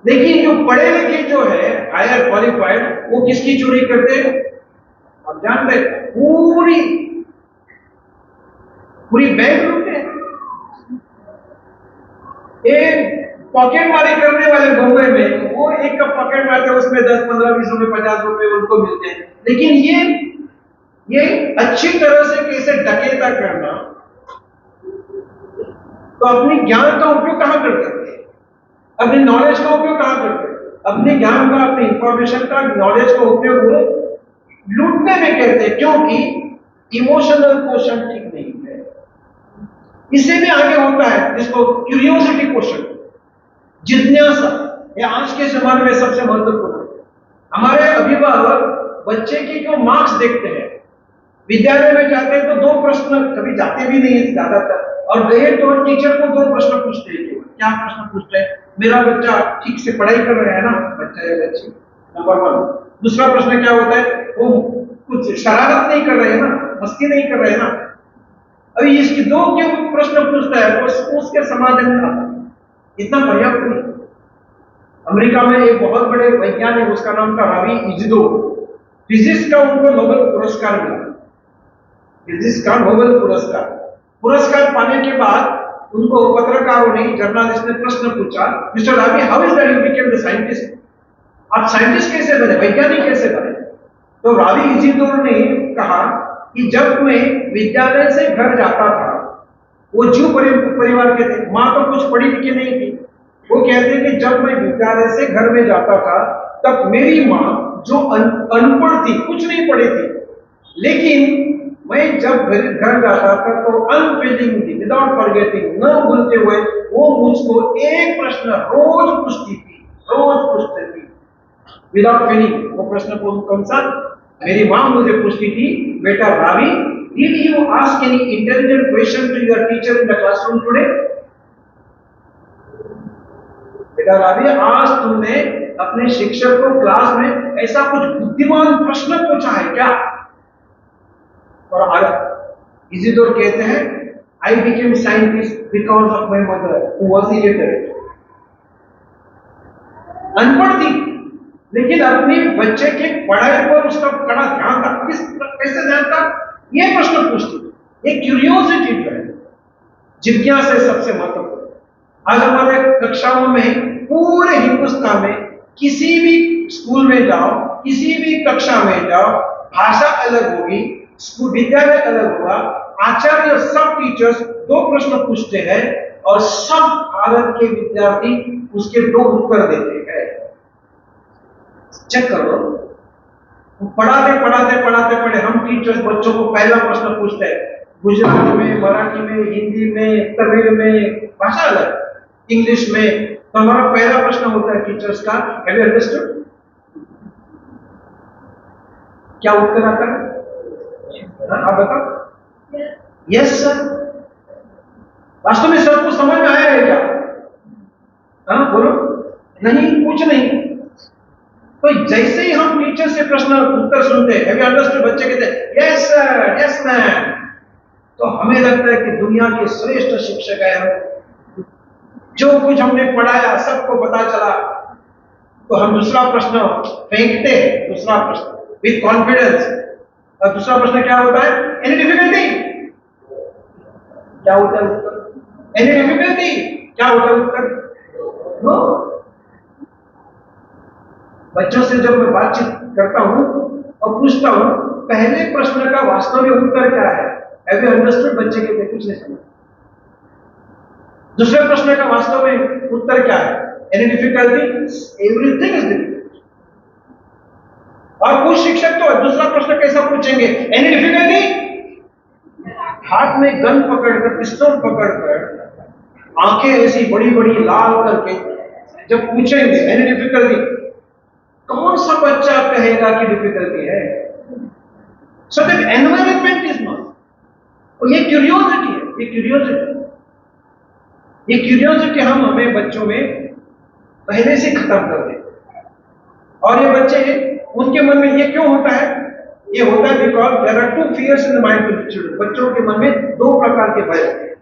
लेकिन जो पढ़े लिखे जो है, हायर क्वालिफाइड, वो किसकी चोरी करते हैं? आप जानते हैं, पूरी बैंक लूटते हैं। एक पॉकेट मारी करने वाले बॉम्बे में, वो एक कप पॉकेट मारते हैं, उसमें 10, 15, 20 रुपए, 50 रुपए उनको मिलते हैं। लेकिन ये अच्छी तरह से कैसे डकैता करना, तो अपनी ज्ञान का उपयोग कहां करते हैं? अपनी नॉलेज का उपयोग कहां करते हैं? अपने ज्ञान का, अपनी इंफॉर्मेशन का, नॉलेज का उपयोग वो लूटने में करते हैं। क्योंकि इमोशनल क्वेश्चन ठीक नहीं है। इससे भी आगे होता है जिसको क्यूरियोसिटी क्वेश्चन, जिज्ञासा। ये आज के जमाने में सबसे महत्वपूर्ण है। हमारे अभिभावक बच्चे की जो मार्क्स देखते हैं, विद्यालय में जाते हैं तो 2 प्रश्न, कभी जाते भी नहीं है ज्यादातर, और गए तो टीचर को 2 प्रश्न पूछते हैं। क्या प्रश्न पूछते हैं? मेरा बच्चा ठीक से पढ़ाई कर रहा है ना, बच्चा या बच्ची, नंबर 1। दूसरा प्रश्न क्या होता है? वो कुछ शरारत नहीं कर रहे हैं ना, मस्ती नहीं कर रहे हैं ना। अभी इसकी 2 क्यों प्रश्न पूछता है, वो उसके समाधान का इतना पर्याप्त नहीं। अमेरिका में एक बहुत बड़े वैज्ञानिक, उसका नाम था रावी इजिदोर, फिजिक्स का उनको नोबेल पुरस्कार मिला। फिजिक्स का नोबेल पुरस्कार पाने के बाद उनको पत्रकारों ने, जर्नलिस्ट ने प्रश्न पूछा, mister Ravi, how is that you became the scientist? आप साइंटिस्ट कैसे बने, वैज्ञानिक कैसे बने? तो रावी इजिदोर ने कहा कि जब मैं विद्यालय से घर जाता था, वो जू परिवार के थे, माँ तो कुछ पढ़ी लिखी नहीं थी। वो कहते कि जब मैं विद्यालय से घर में जाता था तब मेरी माँ, जो अनपढ़ थी, कुछ नहीं पढ़ी थी, लेकिन मैं जब घर जाता था तो अनफेलिंगली, विदाउट फॉरगेटिंग, न भूलते हुए, वो मुझको एक प्रश्न रोज पूछती थी, विदाउट फेलिंग। वो प्रश्न कौन सा? मेरी माँ मुझे पूछती थी, बेटा Ravi, did you ask any intelligent question to your teacher in the classroom today? बेटा रावी, आज तुमने अपने शिक्षक को क्लास में ऐसा कुछ बुद्धिमान प्रश्न पूछा है क्या? और इजिदोर कहते हैं, I became scientist because of my mother who was illiterate. अनपढ़ थी, लेकिन अपने बच्चे के पढ़ाई पर उसका कड़ा ध्यान था। कैसे ध्यान था? ये प्रश्न पूछती। एक क्यूरियोसिटी जो है, जिज्ञासा सबसे महत्वपूर्ण। आज हमारे कक्षाओं में, पूरे हिंदुस्तान में किसी भी स्कूल में जाओ, किसी भी कक्षा में जाओ, भाषा अलग होगी, स्कूल विद्यालय अलग होगा, आचार्य, सब टीचर्स 2 प्रश्न पूछते हैं और सब भारत के विद्यार्थी उसके 2 उत्तर देते हैं। चेक करो, पढ़ाते हम टीचर्स बच्चों को पहला प्रश्न पूछते हैं, गुजराती में, मराठी में, हिंदी में, तमिल में, भाषा अलग, इंग्लिश में। तो हमारा पहला प्रश्न होता है टीचर्स का, हैव यू अंडरस्टूड? क्या उत्तर आता है? आप बताओ। Yes sir. वास्तव में सबको समझ में आया है क्या? हाँ बोलो। नहीं, कुछ नहीं। तो जैसे ही हम टीचर से प्रश्न उत्तर सुनते हैं, हैव यू अंडरस्टूड, बच्चे कहते हैं यस सर, यस मैम, तो हमें लगता है कि दुनिया के श्रेष्ठ शिक्षक है हम, जो कुछ हमने पढ़ाया सबको पता चला। तो हम दूसरा प्रश्न फेंकते हैं, दूसरा प्रश्न विद कॉन्फिडेंस। और दूसरा प्रश्न क्या होता है? Any difficulty? क्या होता है उत्तर? Any difficulty? क्या होता है उत्तर? नो। बच्चों से जब मैं बातचीत करता हूं और पूछता हूं पहले प्रश्न का वास्तव में उत्तर क्या है, हैव यू अंडरस्टूड, बच्चे कहते कुछ नहीं समझ। दूसरे प्रश्न का वास्तव में उत्तर क्या है? Any difficulty? Everything is difficult. और कुछ शिक्षक तो दूसरा प्रश्न कैसा पूछेंगे? Any difficulty? हाथ में गन पकड़कर, पिस्तौल पकड़कर, आंखें ऐसी बड़ी बड़ी लाल करके जब पूछेंगे एनी डिफिकल्टी, कौन सा बच्चा कहेगा कि डिफिकल्टी है? So that environment is not. और ये क्यूरियोसिटी है, ये क्यूरियोसिटी हम हमें बच्चों में पहले से खत्म कर देते। और ये बच्चे, उनके मन में ये क्यों होता है? ये होता है because there are 2 fears in the mind of children। बच्चों के मन में 2 प्रकार के भय होते हैं।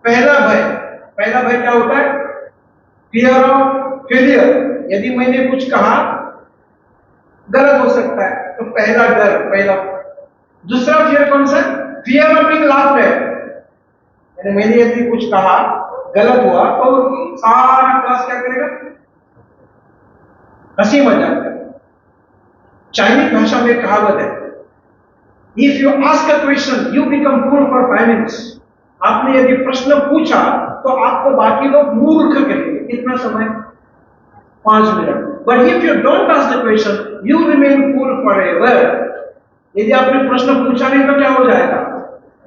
पहला भय क्या होता है? Fear of failure. यदि मैंने कुछ कहा गलत हो सकता है, तो पहला डर, पहला। दूसरा फियर कौन सा? Fear of being laughed eight. यानी मैंने यदि कुछ कहा गलत हुआ तो सारा क्लास क्या करेगा? हंसी मजाक करेगा। चाइनीज भाषा में कहावत है, if you ask a question you become fool for 5 minutes। आपने यदि प्रश्न पूछा तो आपको बाकी लोग मूर्ख कहेंगे। कितना समय? 5 minute. But if you don't ask the question you remain fool forever. यदि आपने प्रश्न पूछा नहीं तो क्या हो जाएगा?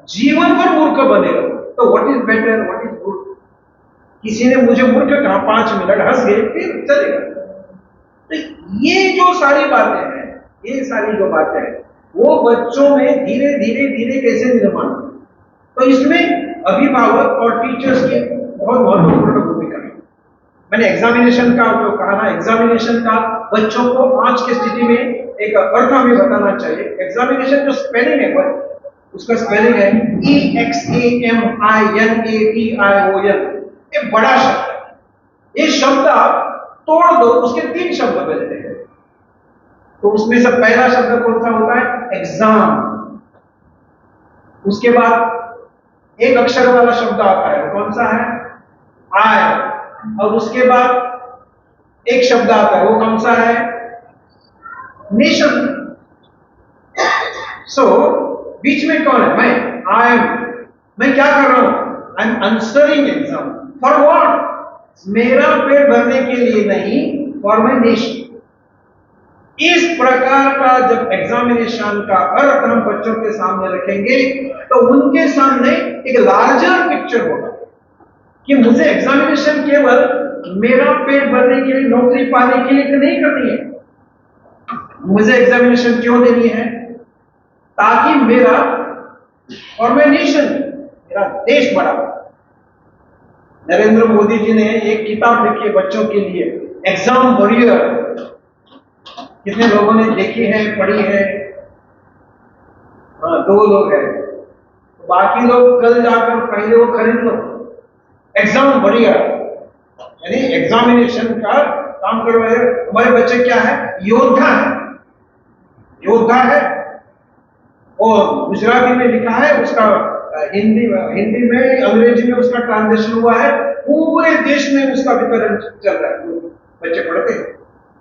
जीवन भर मूर्ख बने रहो। तो what is better, what is good? किसी ने मुझे मूर्ख कहा, 5 मिनट हंस गए, फिर चलेगा। तो ये जो सारी बातें हैं, ये सारी जो बातें हैं, वो बच्चों में धीरे धीरे धीरे कैसे निर्माण होती है? तो इसमें अभिभावक और टीचर्स की बहुत महत्वपूर्ण भूमिका है। मैंने एग्जामिनेशन का जो कहा ना, एग्जामिनेशन का बच्चों को आज की स्थिति में एक अर्थ हमें बताना चाहिए। एग्जामिनेशन जो स्पेलिंग है, उसका स्पेलिंग है EXAMINATION। ये बड़ा शब्द है। ये शब्द आप तोड़ दो, उसके 3 शब्द बनते हैं। तो उसमें से पहला शब्द कौन सा होता है? एग्जाम। उसके बाद एक अक्षर वाला शब्द आता है, कौन सा है? आई। और उसके बाद एक शब्द आता है, वो कौन सा है? नेशन। सो बीच में कौन है? मैं क्या कर रहा हूं? I am answering exam. For what? मेरा पेट भरने के लिए नहीं, फॉर माई नेशन। इस प्रकार का जब एग्जामिनेशन का अर्थ हम बच्चों के सामने रखेंगे तो उनके सामने एक लार्जर पिक्चर होगा कि मुझे एग्जामिनेशन केवल मेरा पेट भरने के लिए, नौकरी पाने के लिए नहीं करनी है। मुझे एग्जामिनेशन क्यों देनी है? ताकि मेरा और मैं नेशन, मेरा देश बड़ा हो। नरेंद्र मोदी जी ने एक किताब लिखी है बच्चों के लिए, एग्जाम वॉरियर। कितने लोगों ने देखी है, पढ़ी है? हाँ, 2 लोग हैं। बाकी लोग कल जाकर पहले वो खरीद लो। एग्जाम वॉरियर यानी एग्जामिनेशन का काम कर रहे हैं। हमारे बच्चे क्या है? योद्धा है। योद्धा है। और गुजराती में लिखा है, उसका हिंदी में, अंग्रेजी में उसका ट्रांसलेशन हुआ है। पूरे देश में उसका वितरण चल रहा है, बच्चे पढ़ते हैं।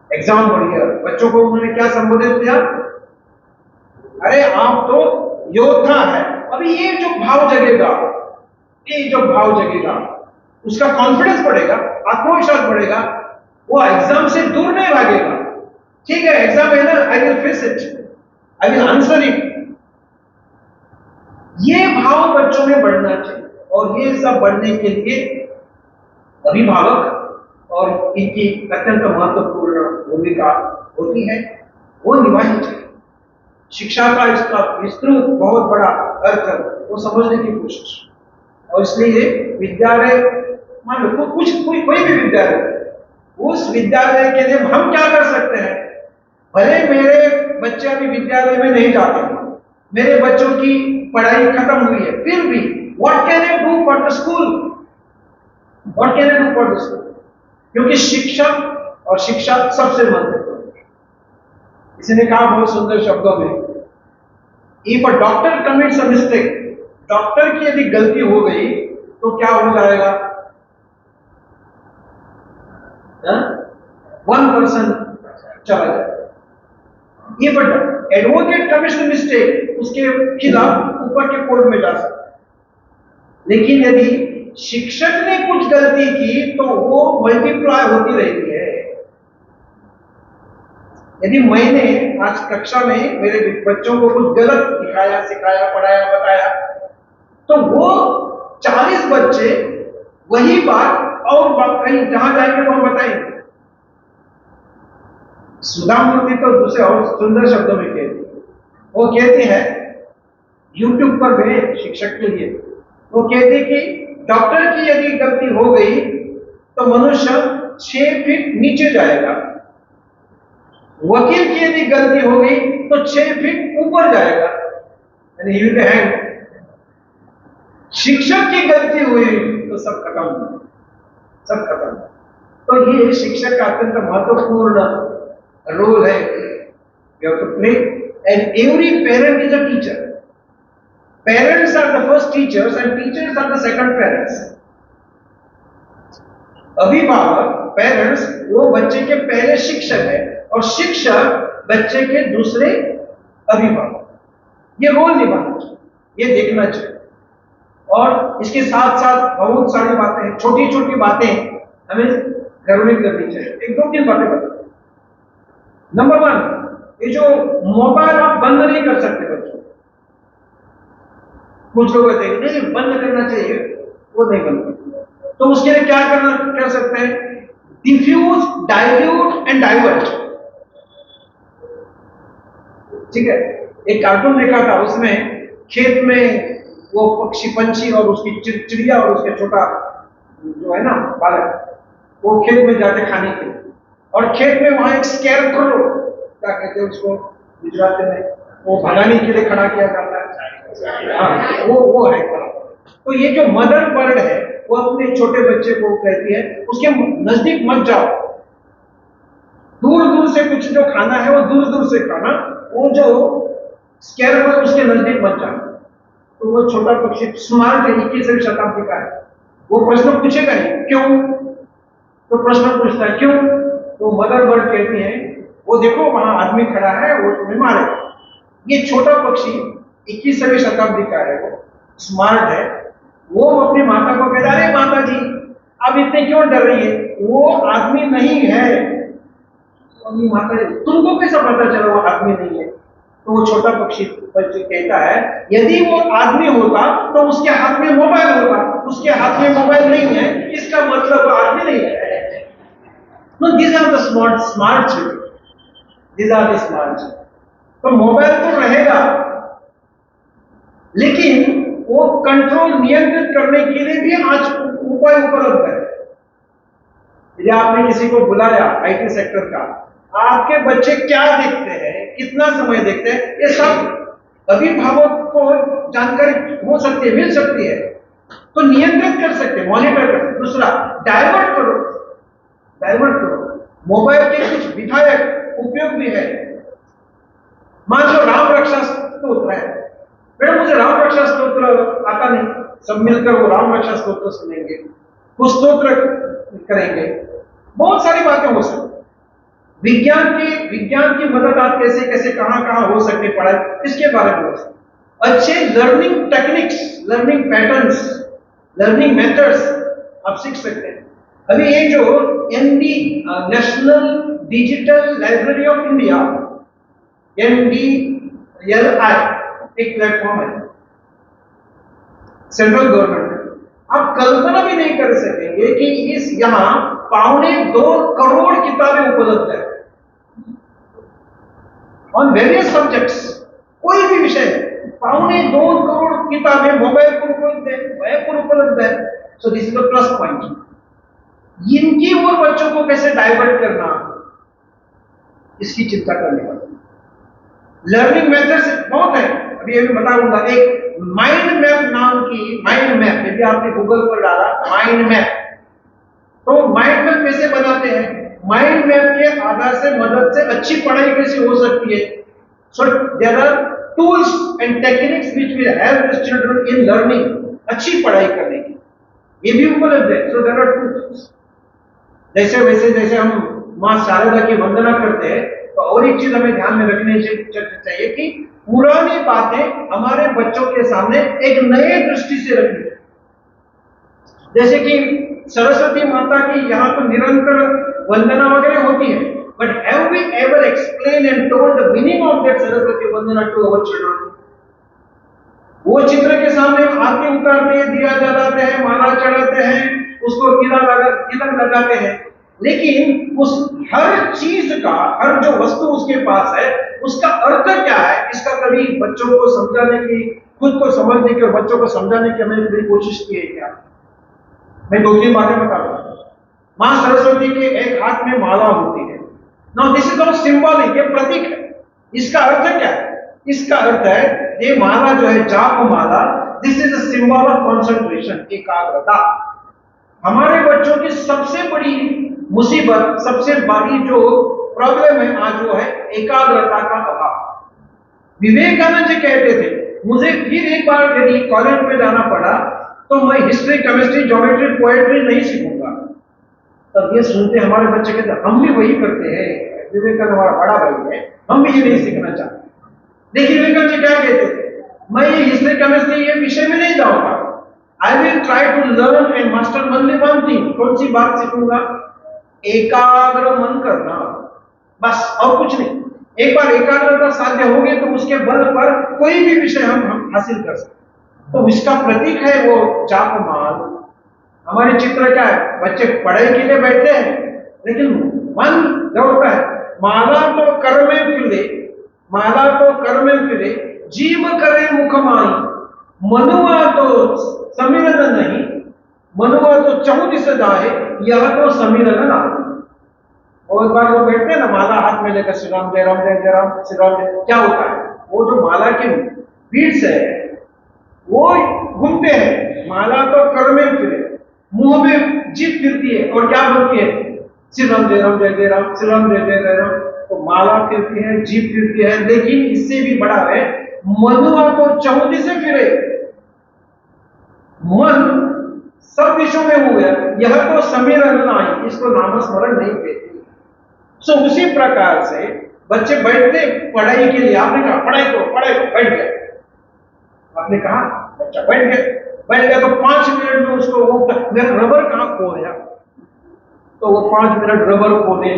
Exam warrior. बच्चों को उन्होंने क्या संबोधित किया? अरे आप तो योद्धा है। अभी ये जो भाव जगेगा, उसका कॉन्फिडेंस बढ़ेगा, आत्मविश्वास बढ़ेगा, वो एग्जाम से दूर नहीं भागेगा। ठीक है, एग्जाम है ना, I will face it, I will answer it. ये भाव बच्चों में बढ़ना चाहिए। और ये सब बढ़ने के लिए अभिभावक और इनकी अत्यंत महत्वपूर्ण भूमिका होती है, वो निभानी चाहिए। शिक्षा का इसका विस्तृत बहुत बड़ा अर्थ वो समझने की कोशिश। और इसलिए विद्यालय, मान लो कोई भी विद्यालय, उस विद्यालय के लिए हम क्या कर सकते हैं? भले मेरे बच्चे अभी विद्यालय में नहीं जाते, मेरे बच्चों की पढ़ाई खत्म हुई है, फिर भी what can I do for the school? What can I do for the school? क्योंकि शिक्षक और शिक्षा सबसे महत्वपूर्ण है। किसी ने कहा बहुत सुंदर शब्दों में, if a doctor commits a mistake, doctor की यदि गलती हो गई तो क्या हो जाएगा? 1% चला जाएगा। If advocate commits a mistake, उसके खिलाफ ऊपर के कोर्ट में जा सकता है। लेकिन यदि शिक्षक ने कुछ गलती की तो वो मल्टीप्लाई होती रहती है। यदि मैंने आज कक्षा में मेरे बच्चों को कुछ गलत दिखाया, सिखाया, पढ़ाया, बताया, तो वो 40 बच्चे वही बात और कहीं जहां जाएंगे वहां बताएंगे। सुधा मूर्ति तो दूसरे और सुंदर शब्दों में कहती है। वो कहती है YouTube पर गए शिक्षक के लिए, वो कहती कि डॉक्टर की यदि गलती हो गई तो मनुष्य 6 फीट नीचे जाएगा, वकील की यदि गलती हो गई तो 6 फीट ऊपर जाएगा, यानी ही विल बी हैंग। शिक्षक की गलती हुई तो सब खत्म, सब खत्म। तो ये शिक्षक का अत्यंत महत्वपूर्ण रोल है। You have to play, and every parent is a teacher. Parents are the first teachers and teachers are the second parents. अभिभावक, पेरेंट्स, वो बच्चे के पहले शिक्षक है और शिक्षक बच्चे के दूसरे अभिभावक। ये रोल निभाना चाहिए, ये देखना चाहिए। और इसके साथ साथ बहुत सारी बातें, छोटी छोटी बातें हमें घर में करनी चाहिए। 1-2-3 बातें बताओ। नंबर 1, ये जो मोबाइल आप बंद नहीं कर सकते बच्चों। कुछ लोग कहते हैं नहीं बंद करना चाहिए, वो नहीं बंद करते। तो उसके लिए क्या करना कर सकते हैं? Diffuse, dilute and divert. ठीक है, एक कार्टून देखा था, उसमें खेत में वो पक्षी पंछी और उसकी चिड़िया और उसके छोटा जो है ना बालक, वो खेत में जाते खाने के लिए, और खेत में वहां एक स्केयर क्रो, क्या कहते हैं उसको गुजराती में, वो भगाने के लिए खड़ा किया जाता है। हाँ, वो है। तो ये जो मदर बर्ड है वो अपने छोटे बच्चे को कहती है उसके नजदीक मत जाओ, दूर दूर से कुछ जो खाना है वो दूर दूर से खाना, वो जो स्केयर क्रो उसके नजदीक मत जाओ। तो वो छोटा पक्षी स्मार्ट है, 21वीं शताब्दी का है, वो प्रश्न पूछेगा नहीं क्यों, तो प्रश्न पूछता है क्यों, तो मदर बर्ड कहती है वो देखो वहां आदमी खड़ा है, वो तुम्हें मारेगा। ये छोटा पक्षी 21वीं शताब्दी का है, वो स्मार्ट है, वो अपनी माता को कहता है अरे माता जी अब इतने क्यों डर रही है, वो आदमी नहीं है। अपनी माता जी तुमको कैसा पता चला वो आदमी नहीं है? तो वो छोटा पक्षी कहता है यदि वो आदमी होता तो उसके हाथ में मोबाइल होता, उसके हाथ में मोबाइल नहीं है, इसका मतलब वो आदमी नहीं है। No, these are the smart children. These are the smart children. तो मोबाइल तो रहेगा, लेकिन वो कंट्रोल नियंत्रित करने के लिए भी आज उपाय उपलब्ध है। यदि आपने किसी को बुलाया आईटी सेक्टर का, आपके बच्चे क्या देखते हैं, कितना समय देखते हैं, ये सब अभिभावक को जानकारी हो सकती है, मिल सकती है, तो नियंत्रित कर सकते हैं, मॉनिटर कर सकते हैं। दूसरा, डाइवर्ट करो, डाइवर्ट करो। मोबाइल के कुछ विधायक उपयोग भी है। मान लो राम रक्षा स्तोत्र है, बेटा मुझे राम रक्षा स्तोत्र आता नहीं, सब मिलकर वो राम रक्षा स्तोत्र सुनेंगे, वो स्तोत्र करेंगे, बहुत सारी बातें हो सकती। विज्ञान की मदद आप कैसे कैसे कहां हो सकती पढ़ाई, इसके बारे में हो सकती। अच्छे learning techniques, learning patterns, learning methods आप सीख सकते हैं। अभी ये जो ND national digital library of India, NDLI एक प्लेटफॉर्म है सेंट्रल गवर्नमेंट का, आप कल्पना भी नहीं कर सकेंगे कि इस यहां 2.25 करोड़ किताबें उपलब्ध है ऑन वेरियस सब्जेक्ट्स, कोई भी विषय 2.25 करोड़ किताबें मोबाइल पर उपलब्ध है, वेब पर उपलब्ध है। So this is the plus point. इनकी और बच्चों को कैसे डाइवर्ट करना, इसकी चिंता करने वाली लर्निंग मेथड्स बहुत है, अभी मैं बताऊंगा। एक माइंड मैप नाम की, माइंड मैप यदि आपने गूगल पर डाला माइंड मैप, तो माइंड मैप कैसे बनाते हैं, माइंड मैप के आधार से मदद से अच्छी पढ़ाई कैसे हो सकती है। So there are tools and techniques which will help the children in learning, अच्छी पढ़ाई करने की, ये भी उपलब्ध है। सो देयर आर टूल्स, जैसे हम मां शारदा की वंदना करते हैं, तो और एक चीज हमें ध्यान में रखनी चाहिए कि पुरानी बातें हमारे बच्चों के सामने एक नए दृष्टि से रखनी। जैसे कि सरस्वती माता की यहाँ तो निरंतर वंदना वगैरह होती है, but have we ever explain and told the meaning of that Saraswati वंदना टू अवर चिल्ड्रन? वो चित्र के सामने आरती उतारते हैं, दिया जलाते हैं, माला चढ़ाते हैं, उसको तिलक लगाते हैं, लेकिन उस हर चीज का, हर जो वस्तु उसके पास है, उसका अर्थ क्या है, इसका कभी बच्चों को समझाने की, खुद को समझने की और बच्चों को समझाने की हमने कभी कोशिश की है क्या? मैं 2-3 बातें बता रहा हूं। मां सरस्वती के एक हाथ में माला होती है। Now this is not symbolic, ये प्रतीक है। इसका अर्थ क्या है? इसका अर्थ है ये माला जो है, जाप माला, this is a symbol of concentration, एकाग्रता। हमारे बच्चों की सबसे बड़ी मुसीबत, सबसे बड़ी जो प्रॉब्लम है आज, वो है एकाग्रता का अभाव। विवेकानंद जी कहते थे मुझे फिर एक बार यदि कॉलेज में जाना पड़ा तो मैं हिस्ट्री, केमिस्ट्री, ज्योमेट्री, पोएट्री नहीं सीखूंगा। तब ये सुनते हमारे बच्चे कहते हम भी वही करते हैं, विवेकानंद हमारा बड़ा भाई है, हम भी ये नहीं सीखना चाहते। देखिए विवेकानंद जी क्या कहते थे, मैं ये हिस्ट्री, केमिस्ट्री ये विषय में नहीं जाऊंगा, I will try to learn and master only one thing. कौन सी बात सीखूंगा? एकाग्र मन करना, बस, और कुछ नहीं। एक बार एकाग्रता साध्य होगी तो उसके बल पर कोई भी विषय हम हासिल कर सकते। तो इसका प्रतीक है वो जापमाल। हमारे चित्र क्या है, बच्चे पढ़ाई के लिए बैठते हैं लेकिन मन दौड़ता है। माला तो कर में फिरे, माला तो कर में फिरे, जीव करे मुख माई, मनुआ तो समिरन नहीं, मनुआ तो 34 जाए, यह तो समिरन ना। और एक बार वो बैठते हैं ना माला हाथ में लेकर, श्री राम जय राम जय जय राम श्री राम जय, क्या होता है, वो जो माला की बीट्स है वो घूमते हैं। माला तो कर में फिरे, मुंह में जीभ फिरती है और क्या बोलती है, श्री राम जय राम जय जय राम श्री राम जय जय जय राम। तो माला फिरती है, जीभ फिरती है, लेकिन इससे भी बड़ा है मनुआ तो 34 से फिरे, मन सब दिशों में हो गया, यह तो समीरण आई, इसको नामस्मरण नहीं कहते। सो उसी प्रकार से बच्चे बैठते पढ़ाई के लिए, आपने कहा पढ़ाई करो बैठ गया, आपने कहा बच्चा बैठ गया तो 5 मिनट में उसको वो मेरा रबर कहां खो गया, तो वो 5 मिनट रबर खोने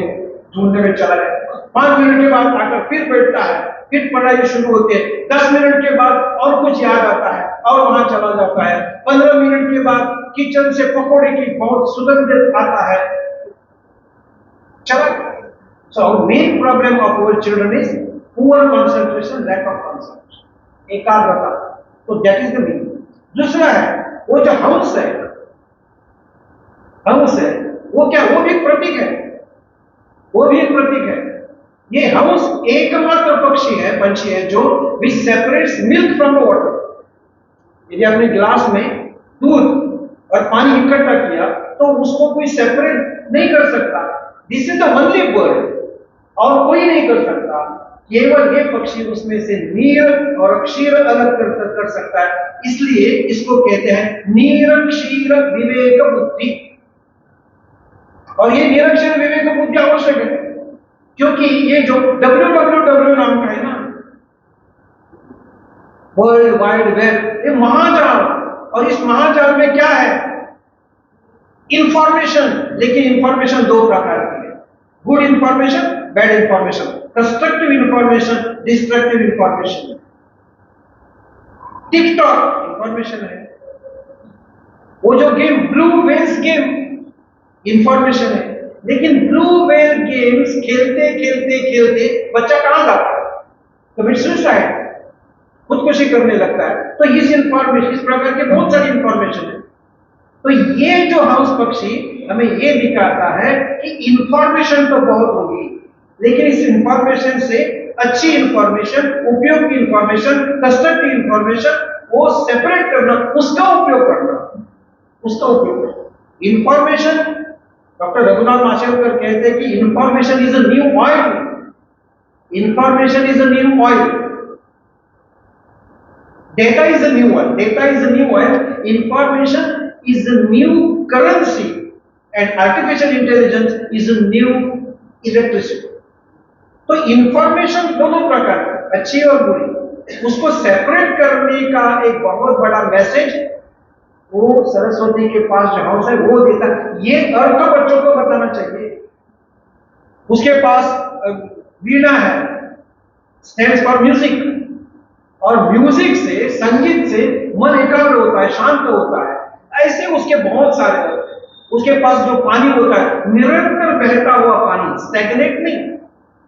ढूंढने में चला गया। 5 मिनट के बाद आकर फिर बैठता है, फिर पढ़ाई शुरू होती है। 10 मिनट के बाद और कुछ याद आता है और वहां चला जाता है। 15 मिनट के बाद किचन से पकौड़े की बहुत सुगंध आता है, चला। So our main problem of our children is poor concentration, lack of concentration, एकाग्रता। तो that is the main। दूसरा है वो जो हंस है, वो क्या, वो भी एक प्रतीक है, वो भी एक प्रतीक है। ये हंस एकमात्र पक्षी है, पंछी है जो which separates milk from the water। यदि आपने गिलास में दूध और पानी इकट्ठा किया तो उसको कोई सेपरेट नहीं कर सकता। This is the only bird, और कोई नहीं कर सकता, केवल ये पक्षी उसमें से नीर और क्षीर अलग कर सकता है। इसलिए इसको कहते हैं नीरक्षीर विवेक बुद्धि। और ये नीरक्षीर विवेक बुद्धि आवश्यक है, क्योंकि ये जो www नाम का है ना, वर्ल्ड वाइड वेब, ये महाजाल, और इस महाजाल में क्या है, इंफॉर्मेशन। लेकिन इंफॉर्मेशन दो प्रकार की है, good information, bad information, constructive information, destructive information. TikTok information है, वो जो game blue whales game information है, लेकिन ब्लू वेल गेम्स खेलते खेलते खेलते बच्चा कहां जाता है, कमिट सुसाइड, खुदकुशी करने लगता है। तो इस इंफॉर्मेशन, इस प्रकार के बहुत सारी इंफॉर्मेशन है। तो ये जो हाउस पक्षी हमें ये दिखाता है कि इंफॉर्मेशन तो बहुत होगी, लेकिन इस इंफॉर्मेशन से अच्छी इंफॉर्मेशन, उपयोगी इंफॉर्मेशन, कंस्ट्रक्टिव इंफॉर्मेशन, वो सेपरेट करना, उसका उपयोग करना। इंफॉर्मेशन, डॉक्टर रघुनाथ माशेलकर कहते हैं कि information is a new oil, information is a new oil, data is a new oil, information is a new currency and artificial intelligence is a new electricity। तो information दोनों प्रकार, अच्छी और बुरी, उसको सेपरेट करने का एक बहुत बड़ा मैसेज वो सरस्वती के पास जो हाउस है वो देता है। ये अर्थ बच्चों को बताना चाहिए। उसके पास वीणा है, स्टैंड्स फॉर म्यूजिक, और म्यूजिक से, संगीत से मन एकाग्र होता है, शांत होता है। ऐसे उसके बहुत सारे होते हैं। उसके पास जो पानी होता है, निरंतर बहता हुआ पानी, स्टैग्नेट नहीं।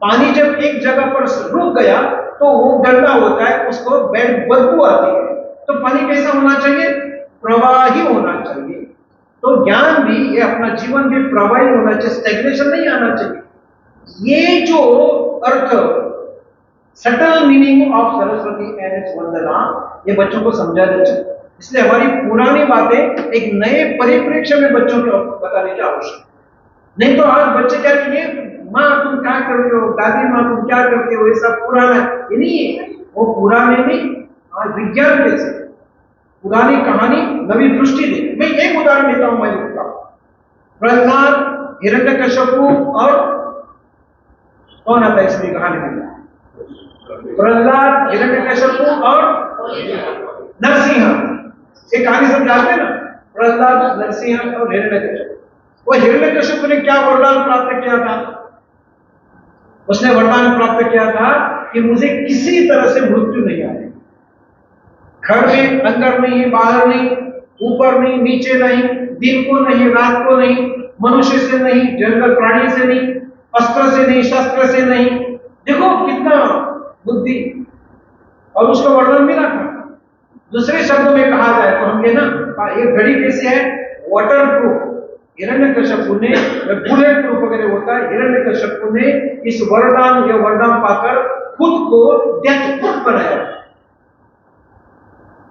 पानी जब एक जगह पर रुक गया तो वो गंदा होता है, उसको बदबू आती है। तो पानी कैसा होना चाहिए, प्रवाही होना चाहिए। तो ज्ञान भी, ये अपना जीवन भी प्रवाही होना चाहिए, स्टैग्नेशन नहीं आना चाहिए। ये जो अर्थ, subtle meaning of Saraswati and its Vandana, ये बच्चों को समझाना चाहिए। इसलिए हमारी पुरानी बातें एक नए परिप्रेक्ष्य में बच्चों को बताने की आवश्यकता। नहीं तो आज बच्चे क्या कहेंगे, माँ तुम क्या करते हो, दादी माँ तुम क्या करते हो, ये सब पुराना है। ये नहीं है, वो पुराने में आज विज्ञान के से पुरानी कहानी नवी दृष्टि दे। मैं एक उदाहरण देता हूं, मैं लिखता हूं, प्रहलाद, हिरण्यकश्यपु और कौन आता है इसमें कहानी में, प्रहलाद, हिरण्यकश्यपु और नरसिंह। एक कहानी सब जानते हैं ना, प्रहलाद, नरसिंह और हिरण्यकश्यप। वो हिरण्यकश्यप ने क्या वरदान प्राप्त किया था, उसने वरदान प्राप्त किया था कि मुझे किसी तरह से मृत्यु नहीं आए, घर में अंदर नहीं, बाहर नहीं, ऊपर नहीं, नीचे नहीं, दिन को नहीं, रात को नहीं, मनुष्य से नहीं, जंगल प्राणी से नहीं, अस्त्र से नहीं, शस्त्र से नहीं। देखो कितना बुद्धि, और उसको वर्णन भी रखा। दूसरे शब्दों में कहा जाए तो हम ये ना, एक घड़ी कैसे है, वाटर प्रूफ। हिरण्यकश्यप ने, बुलेट प्रूफ वगैरह होता है, हिरण्यकश्यप ने इस वरदान, ये वरदान पाकर खुद को डेथ प्रूफ बनाया,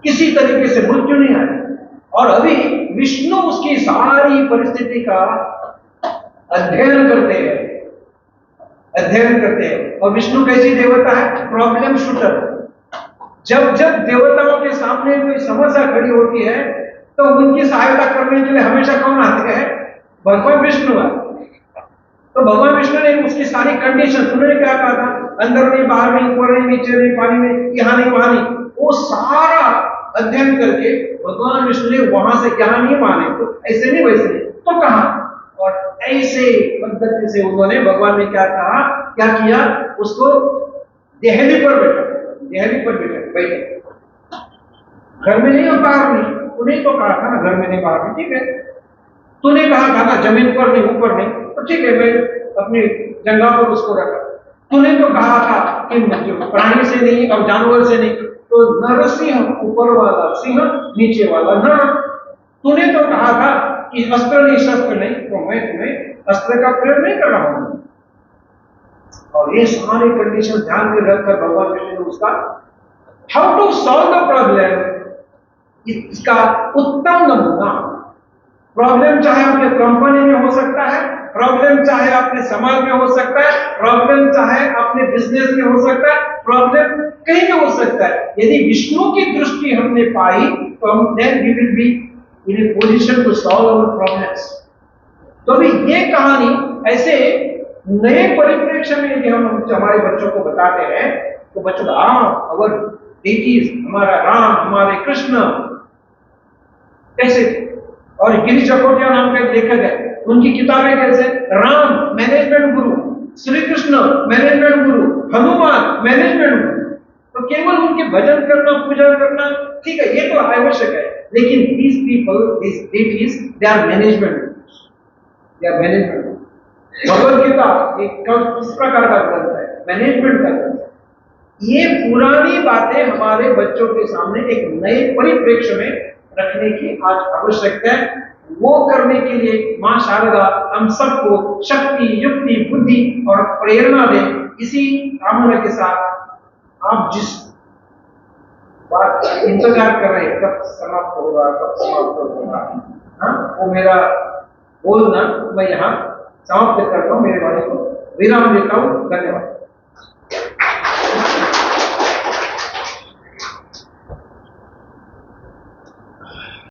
किसी तरीके से मृत्यु नहीं आई। और अभी विष्णु उसकी सारी परिस्थिति का अध्ययन करते हैं, अध्ययन करते हैं। और विष्णु कैसी देवता है, प्रॉब्लम शूटर। जब जब देवताओं के सामने कोई समस्या खड़ी होती है तो उनकी सहायता करने के लिए हमेशा कौन आते हैं, भगवान विष्णु है। तो भगवान विष्णु ने उसकी सारी कंडीशन, उन्होंने क्या कहा था, अंदर नहीं, बाहर नहीं, ऊपर नहीं, नीचे नहीं, पानी में, यहाँ नहीं, वहां नहीं, वो सारा अध्ययन करके भगवान विष्णु ने वहां से यहाँ नहीं, माने तो ऐसे नहीं, वैसे नहीं, तो कहा। और ऐसे पद्धति से उन्होंने, भगवान ने क्या कहा, क्या किया, उसको देहली पर बैठा, देहली पर बैठे, घर में नहीं और बाहर नहीं। उन्हें तो कहा था ना, घर में नहीं, बाहर नहीं, ठीक है। तूने कहा था ना, जमीन पर नहीं, ऊपर नहीं, तो ठीक है, मैं अपनी जगह पर उसको रखा। तूने तो कहा था कि प्राणी से नहीं और जानवर से नहीं, तो नरसिंह ऊपर वाला, सिंह नीचे वाला नर। तूने तो कहा था कि अस्त्र नहीं, शस्त्र नहीं, तो मैं तुम्हें अस्त्र का प्रयोग नहीं कर रहा हूं। और ये सारे कंडीशन ध्यान में रखकर भगवान विष्णु ने उसका how to solve the problem, इसका उत्तम नमूना। प्रॉब्लम चाहे आपके कंपनी में हो सकता है, प्रॉब्लम चाहे अपने समाज में हो सकता है, प्रॉब्लम चाहे अपने बिजनेस में हो सकता है, प्रॉब्लम कहीं भी हो सकता है। यदि विष्णु की दृष्टि हमने पाई तो हम then we will be in a position to solve our problems। तो अभी ये कहानी ऐसे नए परिप्रेक्ष्य में यदि हम हमारे बच्चों को बताते हैं तो बच्चों का अवर डेटीज, हमारा राम, हमारे कृष्ण कैसे। और गिरीश चकोटिया नाम का एक लेखक है, उनकी किताबें कैसे, राम मैनेजमेंट गुरु, श्री कृष्ण मैनेजमेंट गुरु, हनुमान मैनेजमेंट गुरु। तो केवल उनके भजन करना, पूजा करना, ठीक है, ये तो आवश्यक है, लेकिन these people, these deities, they are management, they are management। Bhagavad Gita एक किस प्रकार का ग्रंथ है, मैनेजमेंट का ग्रंथ है। ये पुरानी बातें हमारे बच्चों के सामने एक नए परिप्रेक्ष्य में रखने की आज आवश्यकता है। वो करने के लिए मां शारदा हम सबको शक्ति, युक्ति, बुद्धि और प्रेरणा दे। इसी कामना के साथ आप जिस बात इंतजार कर रहे हैं, कब समाप्त होगा, कब समाप्त होगा, वो मेरा बोलना मैं यहाँ समाप्त करता हूँ, मेरे वाले को विराम देता हूँ। धन्यवाद।